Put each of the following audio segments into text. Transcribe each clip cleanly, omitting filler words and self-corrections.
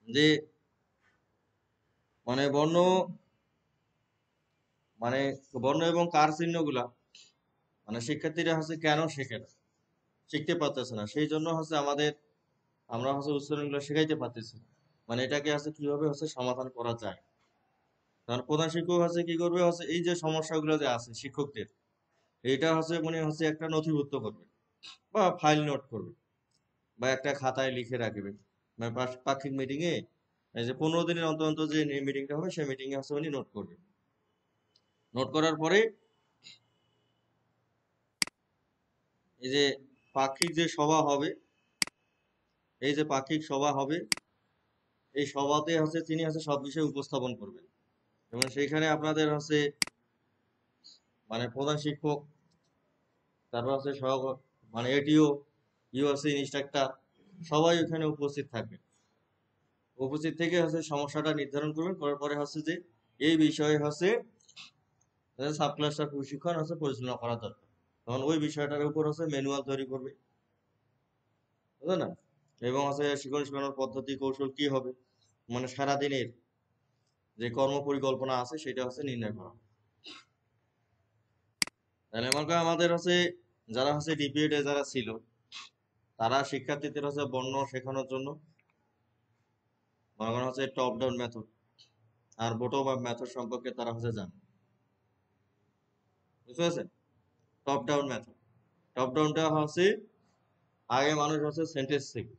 যে মানে বর্ণ মানে বর্ণ এবং কার চিহ্নগুলা মানে শিক্ষার্থীরা হচ্ছে কেন শেখে না, শিখতে পারতেছে না, সেই জন্য হচ্ছে আমরা হচ্ছে উচ্চারণগুলো শেখাইতে পারতেছি না। মানে এটাকে হচ্ছে কিভাবে হচ্ছে সমাধান করা যায়। কারণ প্রধান শিক্ষক হচ্ছে কি করবে হচ্ছে এই যে সমস্যাগুলো যে আছে শিক্ষকদের, এটা হচ্ছে মনে হচ্ছে একটা নথিভুক্ত করবে বা ফাইল নোট করবে বা একটা খাতায় লিখে রাখবে। মানে পাক্ষিক মিটিং এ এই যে 15 দিনের অন্তর অন্তর যে মিটিংটা হবে সেই মিটিং এ হচ্ছে উনি নোট করবে। নোট করার পরে এই যে পাক্ষিক যে সভা হবে, এই যে পাক্ষিক সভা হবে, এই সভাতে হচ্ছে তিনি হচ্ছে সব বিষয় উপস্থাপন করবেন। এবং সেইখানে আপনাদের হচ্ছে মানে প্রধান শিক্ষক, তারপর হচ্ছে সহ মানে এটিও, ইউআরসি ইনস্ট্রাক্টর, সবাই ওখানে উপস্থিত থাকবে। উপস্থিত থেকে হচ্ছে সমস্যাটা নির্ধারণ করবেন, করার পরে হচ্ছে যে এই বিষয়ে হচ্ছে সাব ক্লাস্টার প্রশিক্ষণ হচ্ছে পরিচালনা করা দরকার। তখন ওই বিষয়টার উপর হচ্ছে ম্যানুয়াল তৈরি করবে, বুঝলেন না? এবং হচ্ছে শিক্ষণ শেখানোর পদ্ধতি কৌশল কি হবে, মানে সারাদিনের যে কর্ম পরিকল্পনা আছে সেটা হচ্ছে নির্ণয় করা হবে। তাহলে আমাদের হচ্ছে যারা হচ্ছে ডিপিএড এ যারা ছিল, তারা শিক্ষার্থীদের হচ্ছে বর্ণ শেখানোর জন্য মনে করেন হচ্ছে টপ ডাউন মেথড আর বটম আপ মেথড সম্পর্কে তারা হচ্ছে জানে। বুঝতে পারছেন? টপ ডাউন মেথড, টপ ডাউনটা হচ্ছে আগে মানুষ হচ্ছে সেন্টেন্স শেখে,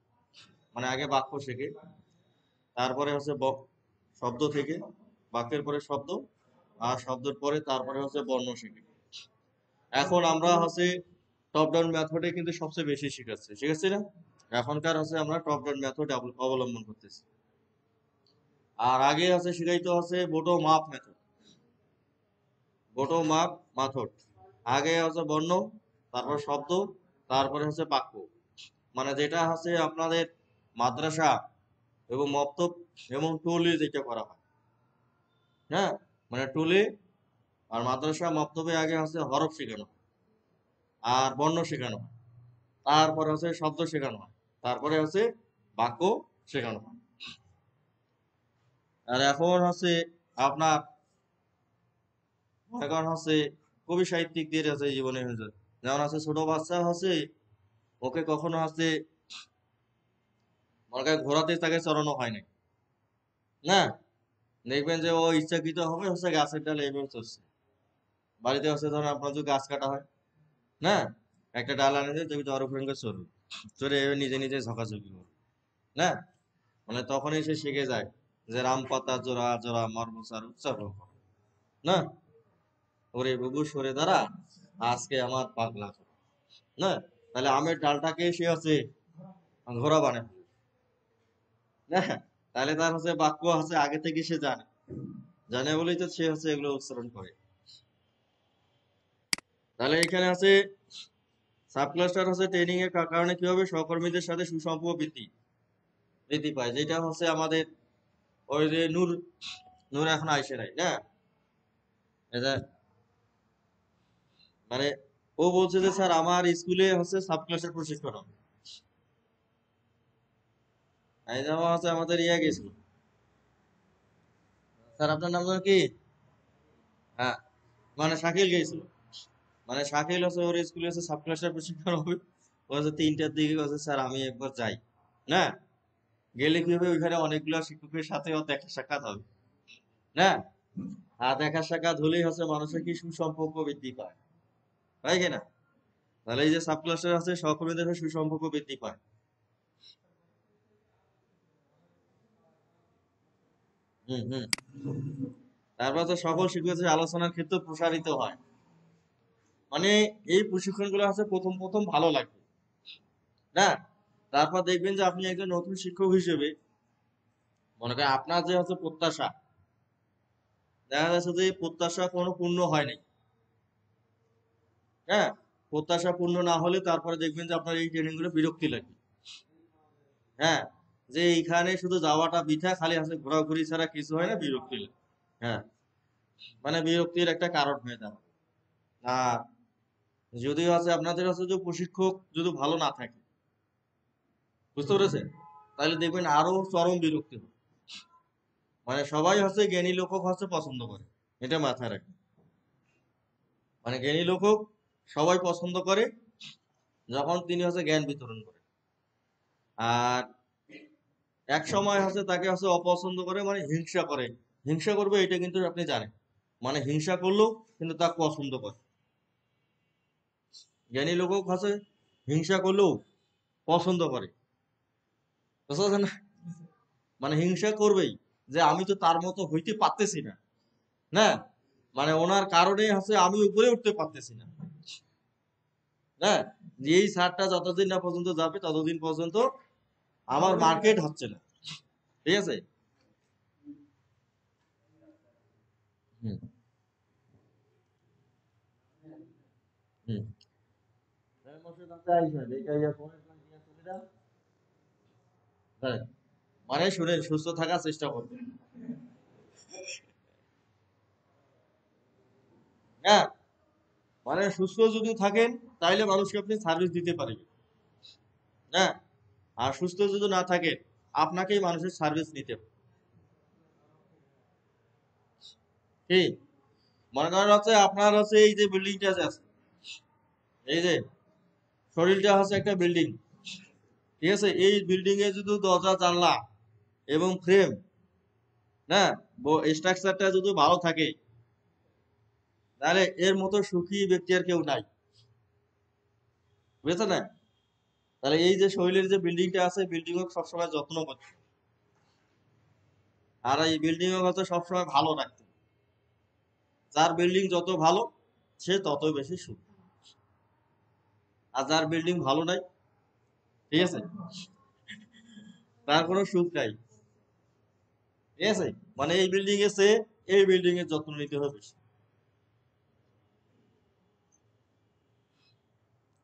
মানে আগে বাক্য শেখে, তারপরে হচ্ছে শব্দ থেকে, বাক্যের পরে শব্দ, আর শব্দের পরে তারপরে হচ্ছে বর্ণ শেখে। এখন আমরা হচ্ছে টপ ডাউন মেথডে কিন্তু সবচেয়ে বেশি শিখাচ্ছি না? এখনকার হচ্ছে আমরা টপ ডাউন মেথড অবলম্বন করতেছি। আর আগে হচ্ছে শিখাইতে হচ্ছে bottom up method, bottom up method. আগে হচ্ছে বর্ণ, তারপর শব্দ, তারপরে হচ্ছে বাক্য। মানে যেটা হচ্ছে আপনাদের মাদ্রাসা এবং মক্তব এবং টুলি যেটা করা হয়, হ্যাঁ, মানে টুলি আর মাদ্রাসা মক্তবে আগে হচ্ছে হরফ শেখানো হয়, আর বর্ণ শেখানো হয়, তারপরে হচ্ছে শব্দ শেখানো হয়, তারপরে হচ্ছে বাক্য শেখানো হয়। আর এখন হচ্ছে আপনার এখন হচ্ছে কবি সাহিত্যিকদের আছে জীবনে হয়েছে, যেমন আছে ছোট বাচ্চা হচ্ছে ওকে কখনো হচ্ছে মনে করেন ঘোরাতে তাকে চড়ানো হয় নাই, না? দেখবেন যে ও ইচ্ছাকৃত হবে হচ্ছে গাছের ডালে এভাবে চড়ছে। বাড়িতে হচ্ছে ধরুন আপনার যদি গাছ কাটা হয়, না, একটা ডাল আনে দিয়ে তুমি তার উপরে চড়বে, চড়ে এভাবে নিজে নিজে ঝকাঝকি করবে, না? মানে তখনই সে শিখে যায় যে রাম পাতা জোড়া জোড়া মর্মচার উচ্চারণ করে, না? ওরে বুবু সরে দাঁড়া, আজকে আমার পাগলা করে, না? তাহলে আমের ডালটাকে সে হচ্ছে ঘোড়া বানায় ফেলে, না? তাহলে তার হচ্ছে বাক্য হচ্ছে আগে থেকে সে জানে, জানে বলেই তো সে হচ্ছে এগুলো উচ্চারণ করে। তাহলে এখানে আছে সাবক্লাস্টার হচ্ছে ট্রেনিং এর কারণে কি হবে, সহকর্মীদের সাথে সুসম্পর্ক বৃদ্ধি বৃদ্ধি পায়, যেটা হচ্ছে আমাদের ওই যে নূর, নূর এখন আইসে নাই, না? এটা মানে ও বলছে যে স্যার আমার স্কুলে হচ্ছে সাবক্লাসের প্রশিক্ষণ হবে। এই যেমন হচ্ছে আমাদের ইয়া গেছিল, স্যার আপনার নাম যেন কি? হ্যাঁ, মানে শাকিল গেছিল। মানে শাকিল হচ্ছে ওর স্কুলে হচ্ছে সাবক্লাসের প্রশিক্ষণ হবে। ও হচ্ছে 3টার দিকে হচ্ছে স্যার আমি একবার যাই, না? গেলে কি হবে, ওইখানে অনেকগুলো শিক্ষকের সাথে ওর দেখা সাক্ষাৎ হবে, না? আর দেখা সাক্ষাৎ হলেই হচ্ছে মানুষের কি সুসম্পর্ক বৃদ্ধি পায়, তাই কিনা? তাহলে এই যে সাবক্লাসের আছে সহকর্মীদের সাথে সুসম্পর্ক বৃদ্ধি পায়। হুম হুম। তারপর তো সকল শিক্ষার্থীর আলোচনার ক্ষেত্রে প্রসারিত হয়। মানে এই প্রশিক্ষণগুলো আছে প্রথম প্রথম ভালো লাগবে, না? তারপর দেখবেন যে আপনি একজন নতুন শিক্ষক হিসেবে মনে করেন আপনার যে হচ্ছে প্রত্যাশা, দেখা যাচ্ছে যে এই প্রত্যাশা কোনো পূর্ণ হয় নাই, হ্যাঁ? প্রত্যাশা পূর্ণ না হলে তারপরে দেখবেন যে আপনার এই ট্রেনিং গুলো বিরক্তি লাগবে, হ্যাঁ, যে এইখানে শুধু যাওয়াটা বৃথা, খালি আছে ঘোরাঘুরি ছাড়া কিছু হয় না, বিরক্তি লাগে, হ্যাঁ, মানে বিরক্তির একটা কারণ হয়ে দাঁড়ায়। আর যদিও আছে আপনাদের হচ্ছে যে প্রশিক্ষক যদি ভালো না থাকে, বুঝতে পেরেছেন? তাহলে দেখবেন আরো চরম বিরক্তি হবে। মানে সবাই হচ্ছে জ্ঞানী লোকক হচ্ছে পছন্দ করে, এটা মাথায় রাখবেন। মানে জ্ঞানী লোকক সবাই পছন্দ করে যখন তিনি হচ্ছে জ্ঞান বিতরণ করে। আর এক সময় হচ্ছে তাকে হচ্ছে অপছন্দ করে, মানে হিংসা করে। হিংসা করবে এটা কিন্তু আপনি জানেন, মানে হিংসা করলেও কিন্তু তাকে পছন্দ করে। জ্ঞানী লোকক হচ্ছে হিংসা করলেও পছন্দ করে, বুঝতে পারছেন না? মানে হিংসা করবেই, যে আমি তো তার মতো হইতে পারতেছি না, না, মানে ওনার কারণে হচ্ছে আমি উপরে উঠতে পারতেছি না, হ্যাঁ, যে এই ছাড়টা যতদিন না পর্যন্ত যাবে ততদিন পর্যন্ত আমার মার্কেট হচ্ছে না, ঠিক আছে। হুম হুম হ্যাঁ, মানে শুনেন, সুস্থ থাকার চেষ্টা করবেন, হ্যাঁ, মানে সুস্থ যদি থাকেন তাহলে মানুষকে আপনি সার্ভিস দিতে পারবেন, হ্যাঁ। আর সুস্থ যদি না থাকেন আপনাকেই মানুষের সার্ভিস নিতে হবে। কি মনে করেন হচ্ছে আপনার হচ্ছে এই যে বিল্ডিংটা আছে, এই যে শরীরটা হচ্ছে একটা বিল্ডিং, ঠিক আছে। এই বিল্ডিং এ যদি দরজা জানলা এবং ফ্রেম, না, স্ট্রাকচারটা যদি ভালো থাকে, তাহলে এর মতো সুখী ব্যক্তি আর কেউ নাই, বুঝেছেন না? তাহলে এই যে শরীরের যে বিল্ডিংটা আছে, বিল্ডিং ও সবসময় যত্ন করতে, আর এই বিল্ডিং ও হচ্ছে সবসময় ভালো রাখতে। যার বিল্ডিং যত ভালো সে ততই বেশি সুখ, আর যার বিল্ডিং ভালো নাই, ঠিক আছে, তার কোনো সুখ নাই, ঠিক আছে। মানে এই বিল্ডিং এ সে এই বিল্ডিং এর যত্ন নিতে হবে বেশি।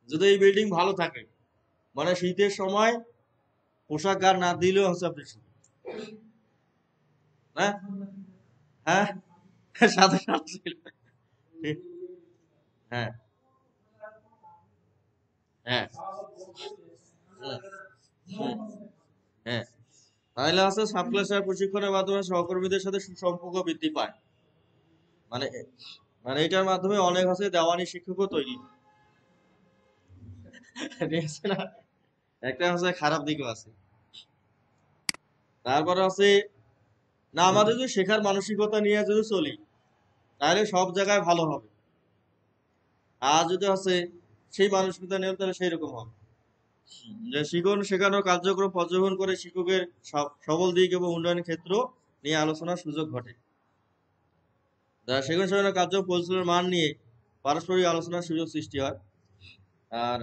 যদি এই বিল্ডিং ভালো থাকে, মানে শীতের সময় পোশাক গার না দিলেও হচ্ছে আপনি সুখ, হ্যাঁ, হ্যাঁ, সাথে সাথে ছিল। হ্যাঁ হ্যাঁ হুম, হুম, হ্যাঁ, তাহলে আছে সাপ্লাইয়ার প্রশিক্ষণের মাধ্যমে সহকর্মীদের সাথে সুসম্পর্ক বৃদ্ধি পায়। মানে মানে এটার মাধ্যমে অনেক আছে দেওয়ানি শিক্ষকও তৈরি হয়। ঠিক আছে না? একটা হচ্ছে খারাপ দিকও আছে। তারপরে আছে, না, আমাদের যদি শেখার মানসিকতা নিয়ে যদি চলি তাহলে সব জায়গায় ভালো হবে। আর যদি আছে সেই মানসিকতা নিয়ে তাহলে সেই রকম হবে, যে শিখন শেখানোর কার্যক্রম পর্যবেক্ষণ করে শিক্ষকের সবল দিক এবং উন্নয়নের ক্ষেত্র নিয়ে আলোচনার সুযোগ ঘটে। যারা শিখন শেখানোর কার্যক্রম পরিচালনার মান নিয়ে পারস্পরিক আলোচনার সুযোগ সৃষ্টি হয়। আর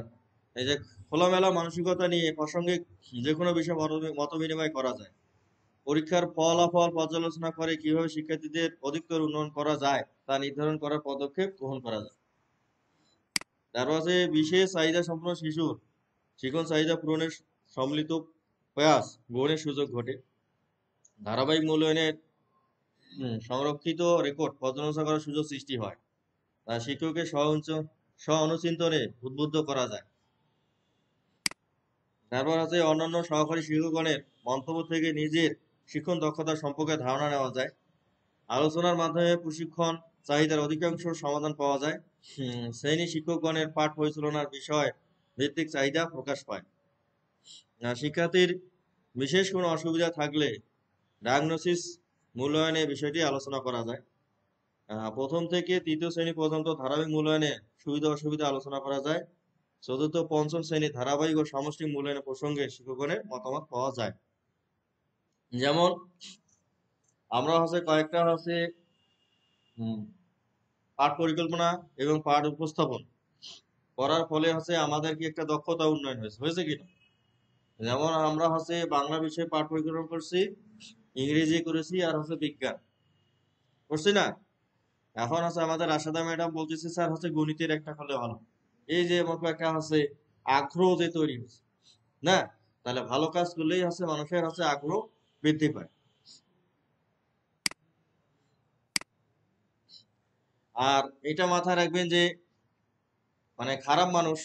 এই যে খোলামেলা মানসিকতা নিয়ে প্রাসঙ্গিক যে কোনো বিষয়ে মত বিনিময় করা যায়। পরীক্ষার ফলাফল পর্যালোচনা করে কিভাবে শিক্ষার্থীদের অধিকতর উন্নয়ন করা যায় তা নির্ধারণ করার পদক্ষেপ গ্রহণ করা যায়। তারপর আছে বিশেষ চাহিদা সম্পন্ন শিশুর শিখন চাহিদা পূরণের সম্মিলিত প্রয়াস গ্রহণের সুযোগ ঘটে। ধারাবাহিক মূল্যায়নের সংরক্ষিত রেকর্ড পর্যালোচনা করার সুযোগ সৃষ্টি হয়। তা শিক্ষকের স্ব অনুচিন্তনে উদ্বুদ্ধ করা যায়। তারপর আছে অন্যান্য সহকারী শিক্ষকগণের মন্তব্য থেকে নিজের শিক্ষণ দক্ষতা সম্পর্কে ধারণা নেওয়া যায়। আলোচনার মাধ্যমে প্রশিক্ষণ চাহিদার অধিকাংশ সমাধান পাওয়া যায়। শ্রেণী শিক্ষকগণের পাঠ পরিচালনার বিষয় ভিত্তিক চাহিদা প্রকাশ পায়। শিক্ষার্থীর বিশেষ কোনো অসুবিধা থাকলে ডায়াগনোসিস মূল্যায়নে বিষয়টি আলোচনা করা যায়। প্রথম থেকে তৃতীয় শ্রেণী পর্যন্ত ধারাবাহিক মূল্যায়নে সুবিধা অসুবিধা আলোচনা করা যায়। চতুর্থ পঞ্চম শ্রেণী ধারাবাহিক ও সামষ্টিক মূল্যায়নের প্রসঙ্গে শিক্ষকগণের মতামত পাওয়া যায়। যেমন আমরা হচ্ছে কয়েকটা হচ্ছে পাঠ পরিকল্পনা এবং পাঠ উপস্থাপন করার ফলে হচ্ছে আমাদের কি একটা দক্ষতা উন্নয়ন হয়েছে কিনা। যেমন আমরা হচ্ছে বাংলা বিষয়ে পাঠ পরিকল্পনা করছি, ইংরেজি করেছি, আর হচ্ছে বিজ্ঞান করছি না। এখন হচ্ছে আমাদের রাশেদা ম্যাডাম বলতেছে স্যার হচ্ছে গণিতের একটা হলে ভালো। এই যে মতো একটা হচ্ছে আগ্রহ যে তৈরি হয়েছে, না, তাহলে ভালো কাজ করলেই হচ্ছে মানুষের হচ্ছে আগ্রহ বৃদ্ধি পায়। আর এটা মাথায় রাখবেন যে মানে খারাপ মানুষ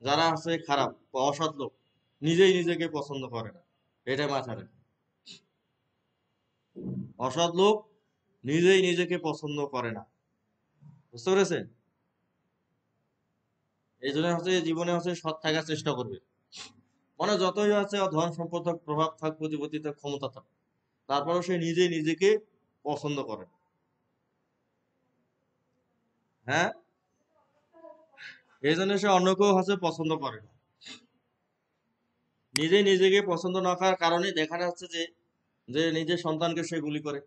যারা আছে, খারাপ বা অসৎ লোক, নিজেই নিজেকে পছন্দ করে না। এটা মাথায় রাখবেন। অসৎ লোক নিজেই নিজেকে পছন্দ করে না, বুঝতে পেরেছেন? এই জন্য হচ্ছে জীবনে হচ্ছে সৎ থাকার চেষ্টা করবে। মানে যতই আছে ধন সম্পদ থাক, প্রভাব থাক, প্রতিপত্তি থাক, ক্ষমতা থাক, তারপরেও সে নিজেই নিজেকে পছন্দ করে। হ্যাঁ, এই জন্য সে অন্যকেও হচ্ছে পছন্দ করে না। নিজেই নিজেকে পছন্দ না করার কারণে দেখা যাচ্ছে যে যে নিজের সন্তানকে সে গুলি করে,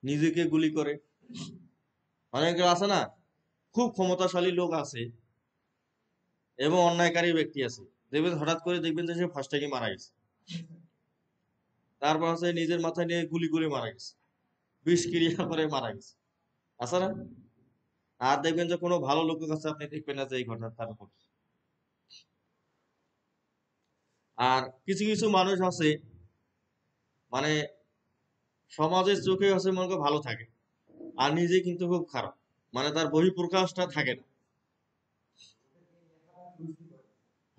নিজেকে গুলি করে। অনেকে আছে না, খুব ক্ষমতাশালী লোক আছে এবং অন্যায়কারী ব্যক্তি আছে, দেখবেন হঠাৎ করে দেখবেন যে সে ফার্স্টে মারা গেছে, তারপর হচ্ছে নিজের মাথায় নিয়ে গুলি করে মারা গেছে, বিষক্রিয়া করে মারা গেছে, আছে না? আর দেখবেন যে কোনো ভালো লোকের কাছে আপনি দেখবেন না যে এই ঘটনা তার উপর। আর কিছু কিছু মানুষ আছে মানে সমাজের চোখে হচ্ছে মনে করো ভালো থাকে, আর নিজে কিন্তু খুব খারাপ, মানে তার বহিঃপ্রকাশটা থাকে না।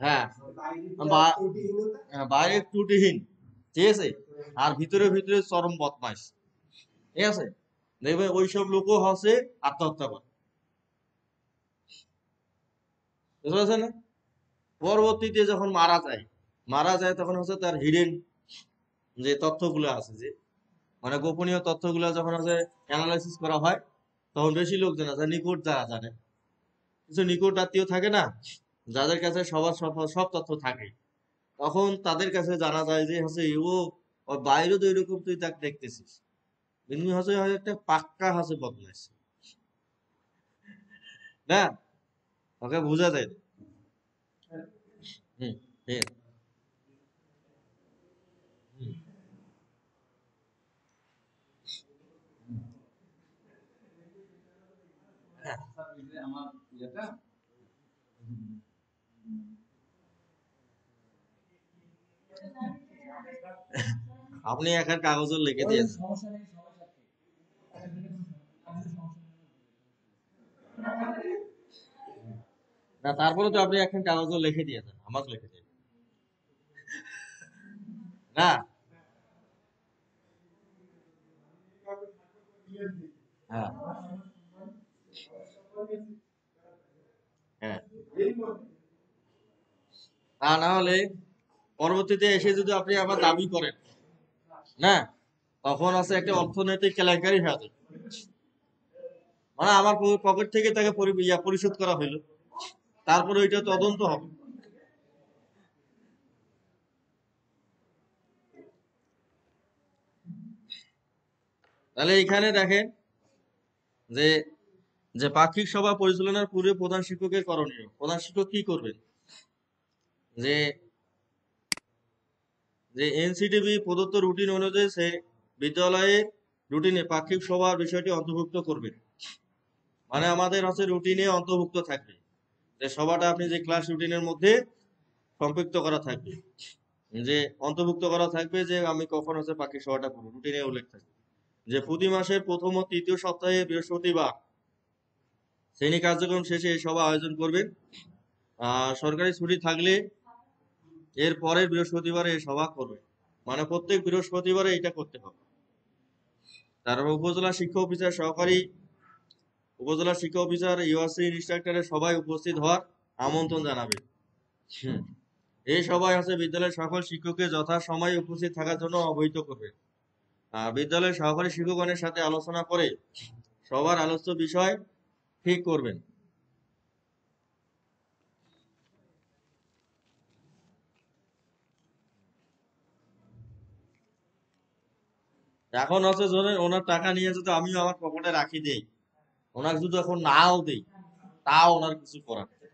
হ্যাঁ, বা- বাইরে ত্রুটিহীন, ঠিক আছে, আর ভিতরে ভিতরে চরম বদমাইশ, ঠিক আছে। দেখবে ওইসব লোকও হচ্ছে আত্মহত্যা করে, বুঝতে পারছেন না? পরবর্তীতে যখন মারা যায় তখন হচ্ছে তার হিডেন যে তথ্যগুলো আছে, যে মানে গোপনীয় তথ্যগুলো যখন হচ্ছে অ্যানালাইসিস করা হয়, তখন বেশি লোক জানা যায়, নিকট যারা জানে, কিছু নিকট আত্মীয় থাকে না, যাদের কাছে সবার সব সব তথ্য থাকে, তখন তাদের কাছে জানা যায় যে হচ্ছে ও ওর বাইরে তো এরকম তুই তাকে দেখতেছিস, কিন্তু হচ্ছে হয় একটা পাক্কা হচ্ছে বদমাইশ, না? ওকে বোঝা যায়। হুম, ঠিক আছে। হুম, হ্যাঁ। আপনি এখন কাগজে লিখে দিয়েছেন। না, তারপরে তো আপনি এখন কাগজে লিখে দিয়েছেন, আমার লিখে দিয়েছেন না? হ্যাঁ, হ্যাঁ। তা না হলে পরবর্তীতে এসে যদি আপনি আবার দাবি করেন, না, তখন আছে একটা অর্থনৈতিক কেলেঙ্কারি হয়ে যাবে। মানে আমার পকেট থেকে তাকে পরিশোধ করা হইলো, তারপরে ওইটা তদন্ত হবে। তাহলে এখানে দেখেন যে যে পাক্ষিক সভা পরিচালনার পূর্বে প্রধান শিক্ষকের করণীয়, প্রধান শিক্ষক কি করবেন, যে যে এনসিটিবি প্রদত্ত রুটিন অনুযায়ী সে বিদ্যালয়ের রুটিনে পাক্ষিক সভার বিষয়টি অন্তর্ভুক্ত করবেন। মানে আমাদের হচ্ছে রুটিনে অন্তর্ভুক্ত থাকবে, যে সভাটা আপনি যে ক্লাস রুটিনের মধ্যে সম্পৃক্ত করা থাকবে, যে অন্তর্ভুক্ত করা থাকবে যে আমি কখন হচ্ছে পাক্ষিক সভাটা করবো, রুটিনে উল্লেখ থাকবে যে প্রতি মাসের প্রথম ও তৃতীয় সপ্তাহে বৃহস্পতিবার শ্রেণী কার্যক্রম শেষে এই সভা আয়োজন করবেন। সরকারি ছুটি থাকলে এর পরের বৃহস্পতিবারে এই সভা করবে, মানে প্রত্যেক বৃহস্পতিবারে এটা করতে হবে। তারপর উপজেলা শিক্ষা অফিসার ইউআরসি ইনস্ট্রাক্টরের সবাই উপস্থিত হওয়ার আমন্ত্রণ জানাবে। হুম। এই সভায় হচ্ছে বিদ্যালয়ের সকল শিক্ষককে যথাসময়ে উপস্থিত থাকার জন্য অবহিত করবে। বিদ্যালয়ের সহকারী শিক্ষকগণের সাথে আলোচনা করে সবার আলোচ্য বিষয় ঠিক করবেন। এখন হচ্ছে ধরেন ওনার টাকা নিয়ে যদি আমিও আমার পকেটে রাখি দেই, ওনাকে যদি এখন নাও দেই, তাও ওনার কিছু করার নেই।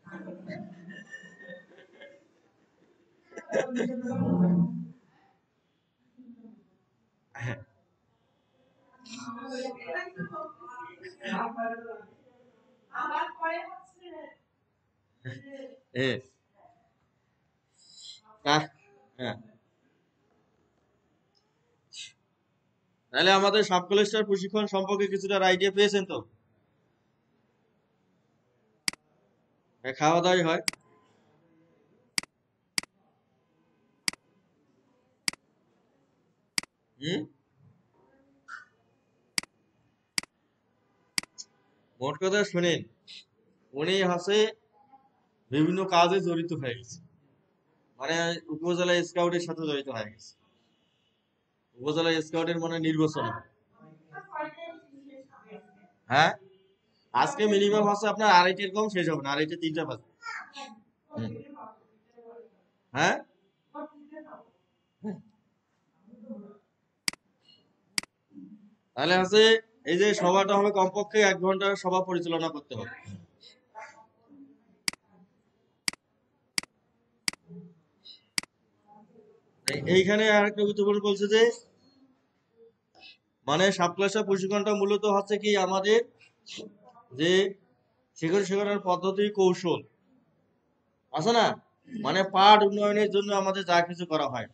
হ্যাঁ, হ্যাঁ, হ্যাঁ। তাহলে আমাদের সাব কলেজটার প্রশিক্ষণ সম্পর্কে কিছুটা আইডিয়া পেয়েছেন তো? হ্যাঁ, খাওয়া দাওয়াই হয়। হুম মোট কথা শুনেন, উনি হচ্ছে বিভিন্ন কাজে জড়িত হয়ে গেছে, মানে উপজেলা স্কাউটের সাথে জড়িত হয়ে গেছে। উপজেলা স্কাউটের মানে নির্বাচন, হ্যাঁ আজকে মিনিমাম হচ্ছে আপনার আড়াইটের কম শেষ হবে না, আড়াইটে তিনটা বাজে। হুম। হ্যাঁ তাহলে হচ্ছে এই যে সভাটা হবে কমপক্ষে 1 ঘন্টা সভা পরিচালনা করতে হবে। এইখানে আরেকটা গুরুত্বপূর্ণ বলছে যে মানে সাবক্লাসের প্রশিক্ষণটা মূলত হচ্ছে কি আমাদের যে শিক্ষণ শিক্ষণের পদ্ধতি কৌশল আছে না, মানে পাঠ উন্নয়নের জন্য আমাদের যা কিছু করা হয়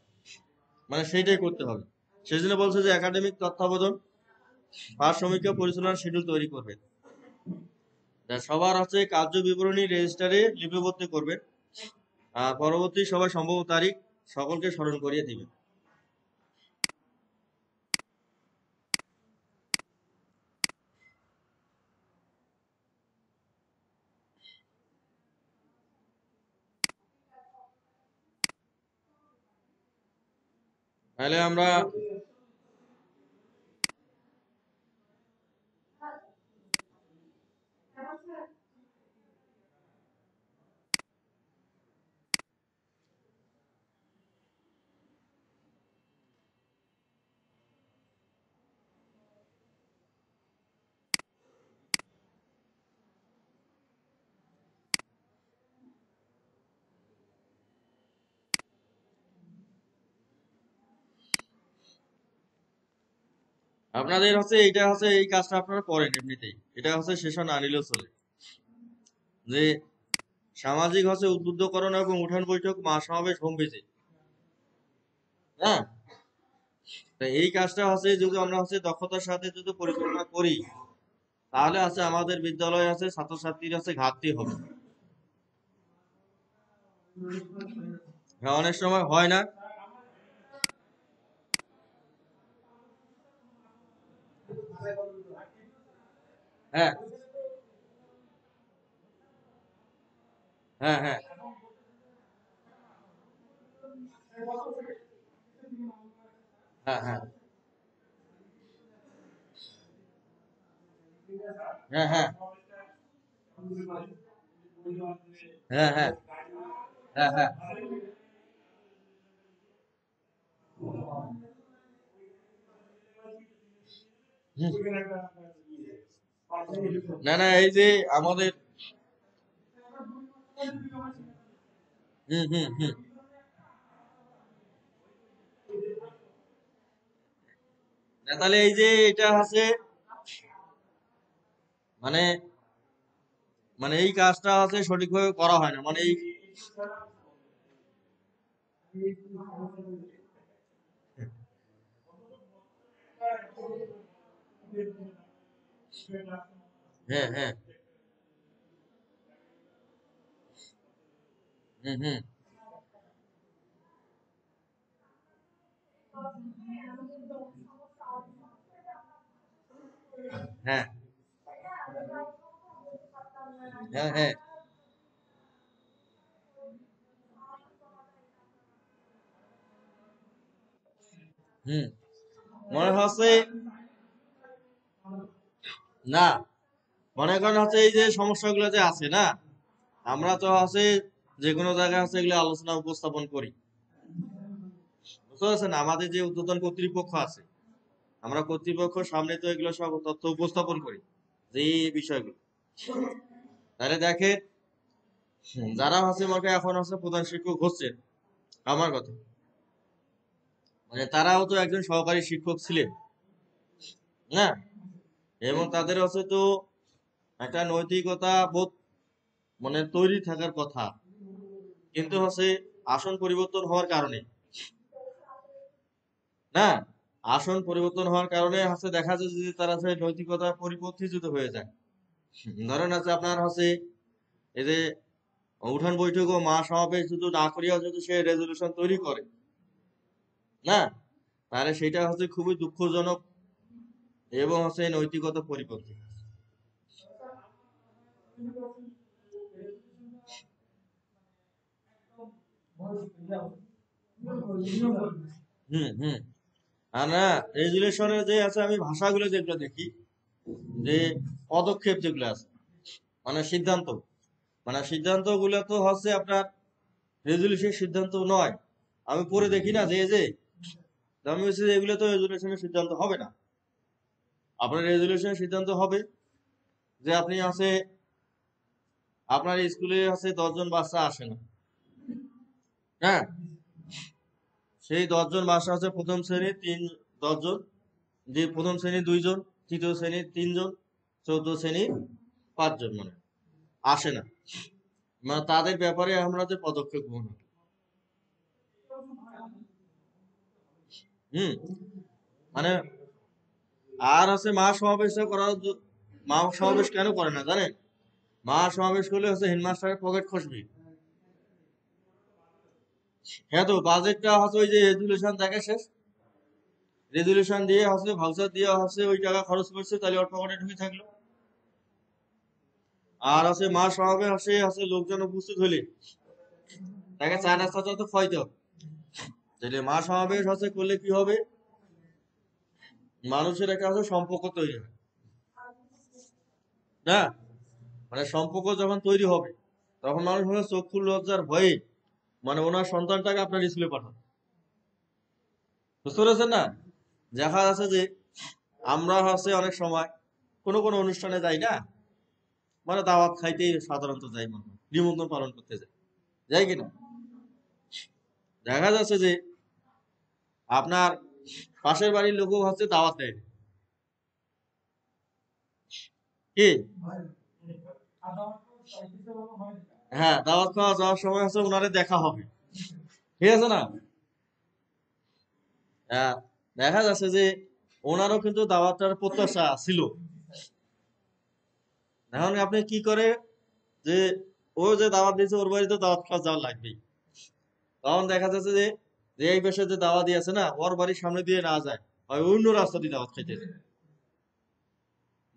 মানে সেইটাই করতে হবে। সেই জন্য বলছে যে একাডেমিক তত্ত্বাবধান পাঠ সমীক্ষা পরিচালনার শিডিউল তৈরি করবে, যা সবার হচ্ছে কার্য বিবরণী রেজিস্টারে লিপিবদ্ধ করবে, আর পরবর্তী সভায় সম্ভব তারিখ সকলকে স্মরণ করিয়ে দিবে। তাহলে আমরা আপনাদের হচ্ছে এইটা হচ্ছে এই কাজটা আপনারা করেন এমনিতেই, এটা হচ্ছে সেশন আনিলেও চলে, যে সামাজিক হচ্ছে উদ্বুদ্ধকরণ এবং উঠান বৈঠক মহাসমাবেশ হোম ভিজিট। হ্যাঁ, তা এই কাজটা হচ্ছে যদি আমরা হচ্ছে দক্ষতার সাথে যদি পরিচালনা করি তাহলে আছে আমাদের বিদ্যালয়ে আছে ছাত্রছাত্রীর আছে ঘাটতি হবে। হ্যাঁ, অনেক সময় হয় না। হ্যাঁ হ্যাঁ হ্যাঁ হ্যাঁ হ্যাঁ হ্যাঁ হ্যাঁ হ্যাঁ হ্যাঁ হ্যাঁ হ্যাঁ না না এই যে আমাদের হুম না তাহলে এই যে এটা আছে মানে মানে এই কাজটা আছে সঠিকভাবে করা হয় না, মানে এই হ্যাঁ হ্যাঁ হুম হ্যাঁ হ্যাঁ হ্যাঁ হুম মনে হচ্ছে না, মনে করেন হচ্ছে এই যে সমস্যাগুলো যে আছে না, আমরা তো আছে যে কোনো জায়গায় আছে এগুলো আলোচনা উপস্থাপন করি, বুঝতে পারছেন? আমাদের যে ঊর্ধ্বতন কর্তৃপক্ষ আছে, আমরা কর্তৃপক্ষের সামনে তো এগুলো সব তথ্য উপস্থাপন করি যে এই বিষয়গুলো। তাহলে দেখেন যারা হচ্ছে আমাকে এখন হচ্ছে প্রধান শিক্ষক হচ্ছে, আমার কথা মানে তারাও তো একজন সহকারী শিক্ষক ছিলেন না, এবং তাদের হচ্ছে তো একটা নৈতিকতা বোধ মানে তৈরি থাকার কথা, কিন্তু হচ্ছে আসন পরিবর্তন হওয়ার কারণে না, আসন পরিবর্তন হওয়ার কারণে হচ্ছে দেখা যায় যে তারা হচ্ছে নৈতিকতা পরিপন্থীযুত হয়ে যায়। ধরেন আছে আপনার হচ্ছে এই যে উঠান বৈঠক ও মহাসমাবেশ যদি না করিয়া যদি সে রেজলিউশন তৈরি করে না, তাহলে সেটা হচ্ছে খুবই দুঃখজনক এবং হচ্ছে নৈতিকতা পরিপন্থী। হুম হুম। আর না, রেজুলেশনে যে আছে, আমি ভাষাগুলো যেগুলো দেখি, যে পদক্ষেপ যেগুলো আছে, মানে সিদ্ধান্ত, মানে সিদ্ধান্ত গুলো তো হচ্ছে আপনার রেজুলেশন সিদ্ধান্ত নয়। আমি পড়ে দেখি না যে তো আমি হচ্ছে যে এগুলো তো রেজুলেশনের সিদ্ধান্ত হবে না। আপনার রেজুলেশনের সিদ্ধান্ত হবে যে আপনি আছে, আপনার স্কুলে আছে 10 জন বাচ্চা আসে না, হ্যাঁ, সেই 10 জন বাচ্চা আছে প্রথম শ্রেণীর 10 জন, যে প্রথম শ্রেণীর 2 জন, তৃতীয় শ্রেণীর 3 জন, চতুর্থ শ্রেণীর 5 জন মানে আসে না, মানে তাদের ব্যাপারে আমরা যে পদক্ষেপ গ্রহণ করি। হুম। মানে আর আছে মা সমাবেশ কেন করে না জানেন? মা সমাবেশ করলে হচ্ছে হেডমাস্টারের পকেট খসবে। হ্যাঁ, তো বাজেটটা হচ্ছে ওই যে রেজুলেশন দেখে শেষ, রেজুলেশন দিয়ে হচ্ছে ভাউচার দিয়ে হচ্ছে ওই টাকা খরচ করছে, তাহলে ওর পকেটে ঢুকে থাকলো। আর আছে মা সমাবেশ আছে লোকজন উপস্থিত হলে তাকে চা নাস্তা তো খাইতে হবে। তাহলে মা সমাবেশ করলে কি হবে, মানুষের একটা হচ্ছে সম্পর্ক তৈরি হয় না, মানে সম্পর্ক যখন তৈরি হবে তখন মানুষ হচ্ছে চক্ষু লজ্জার ভয়ে মানে ওনার সন্তানটাকে আপনার স্কুলে পাঠান। বুঝতে পেরেছেন না? দেখা যাচ্ছে যে আমরা অনেক সময় কোনো কোনো অনুষ্ঠানে যাই না, মানে দাওয়াত খাইতেই সাধারণত যাই, মানে নিমন্ত্রণ পালন করতে যাই, যাই কিনা, দেখা যাচ্ছে যে আপনার পাশের বাড়ির লোকও দাওয়াত দেয় কি, হ্যাঁ, দাওয়াত খাওয়া যাওয়ার সময় ওনারে দেখা হবে, ঠিক আছে না? হ্যাঁ, দেখা যাচ্ছে যে ওনারও কিন্তু দাওয়াতটার প্রত্যাশা ছিল। এখন আপনি কি করে যে ও যে দাওয়াত দিয়েছে ওর বাড়িতে দাওয়াত খাওয়া যাওয়া লাগবেই, তখন দেখা যাচ্ছে যে যে এই পেশে যে দাওয়াত দিয়েছে না, ওর বাড়ির সামনে দিয়ে না যায়, হয় অন্য রাস্তা দিয়ে দাওয়াত খাইতে যায়,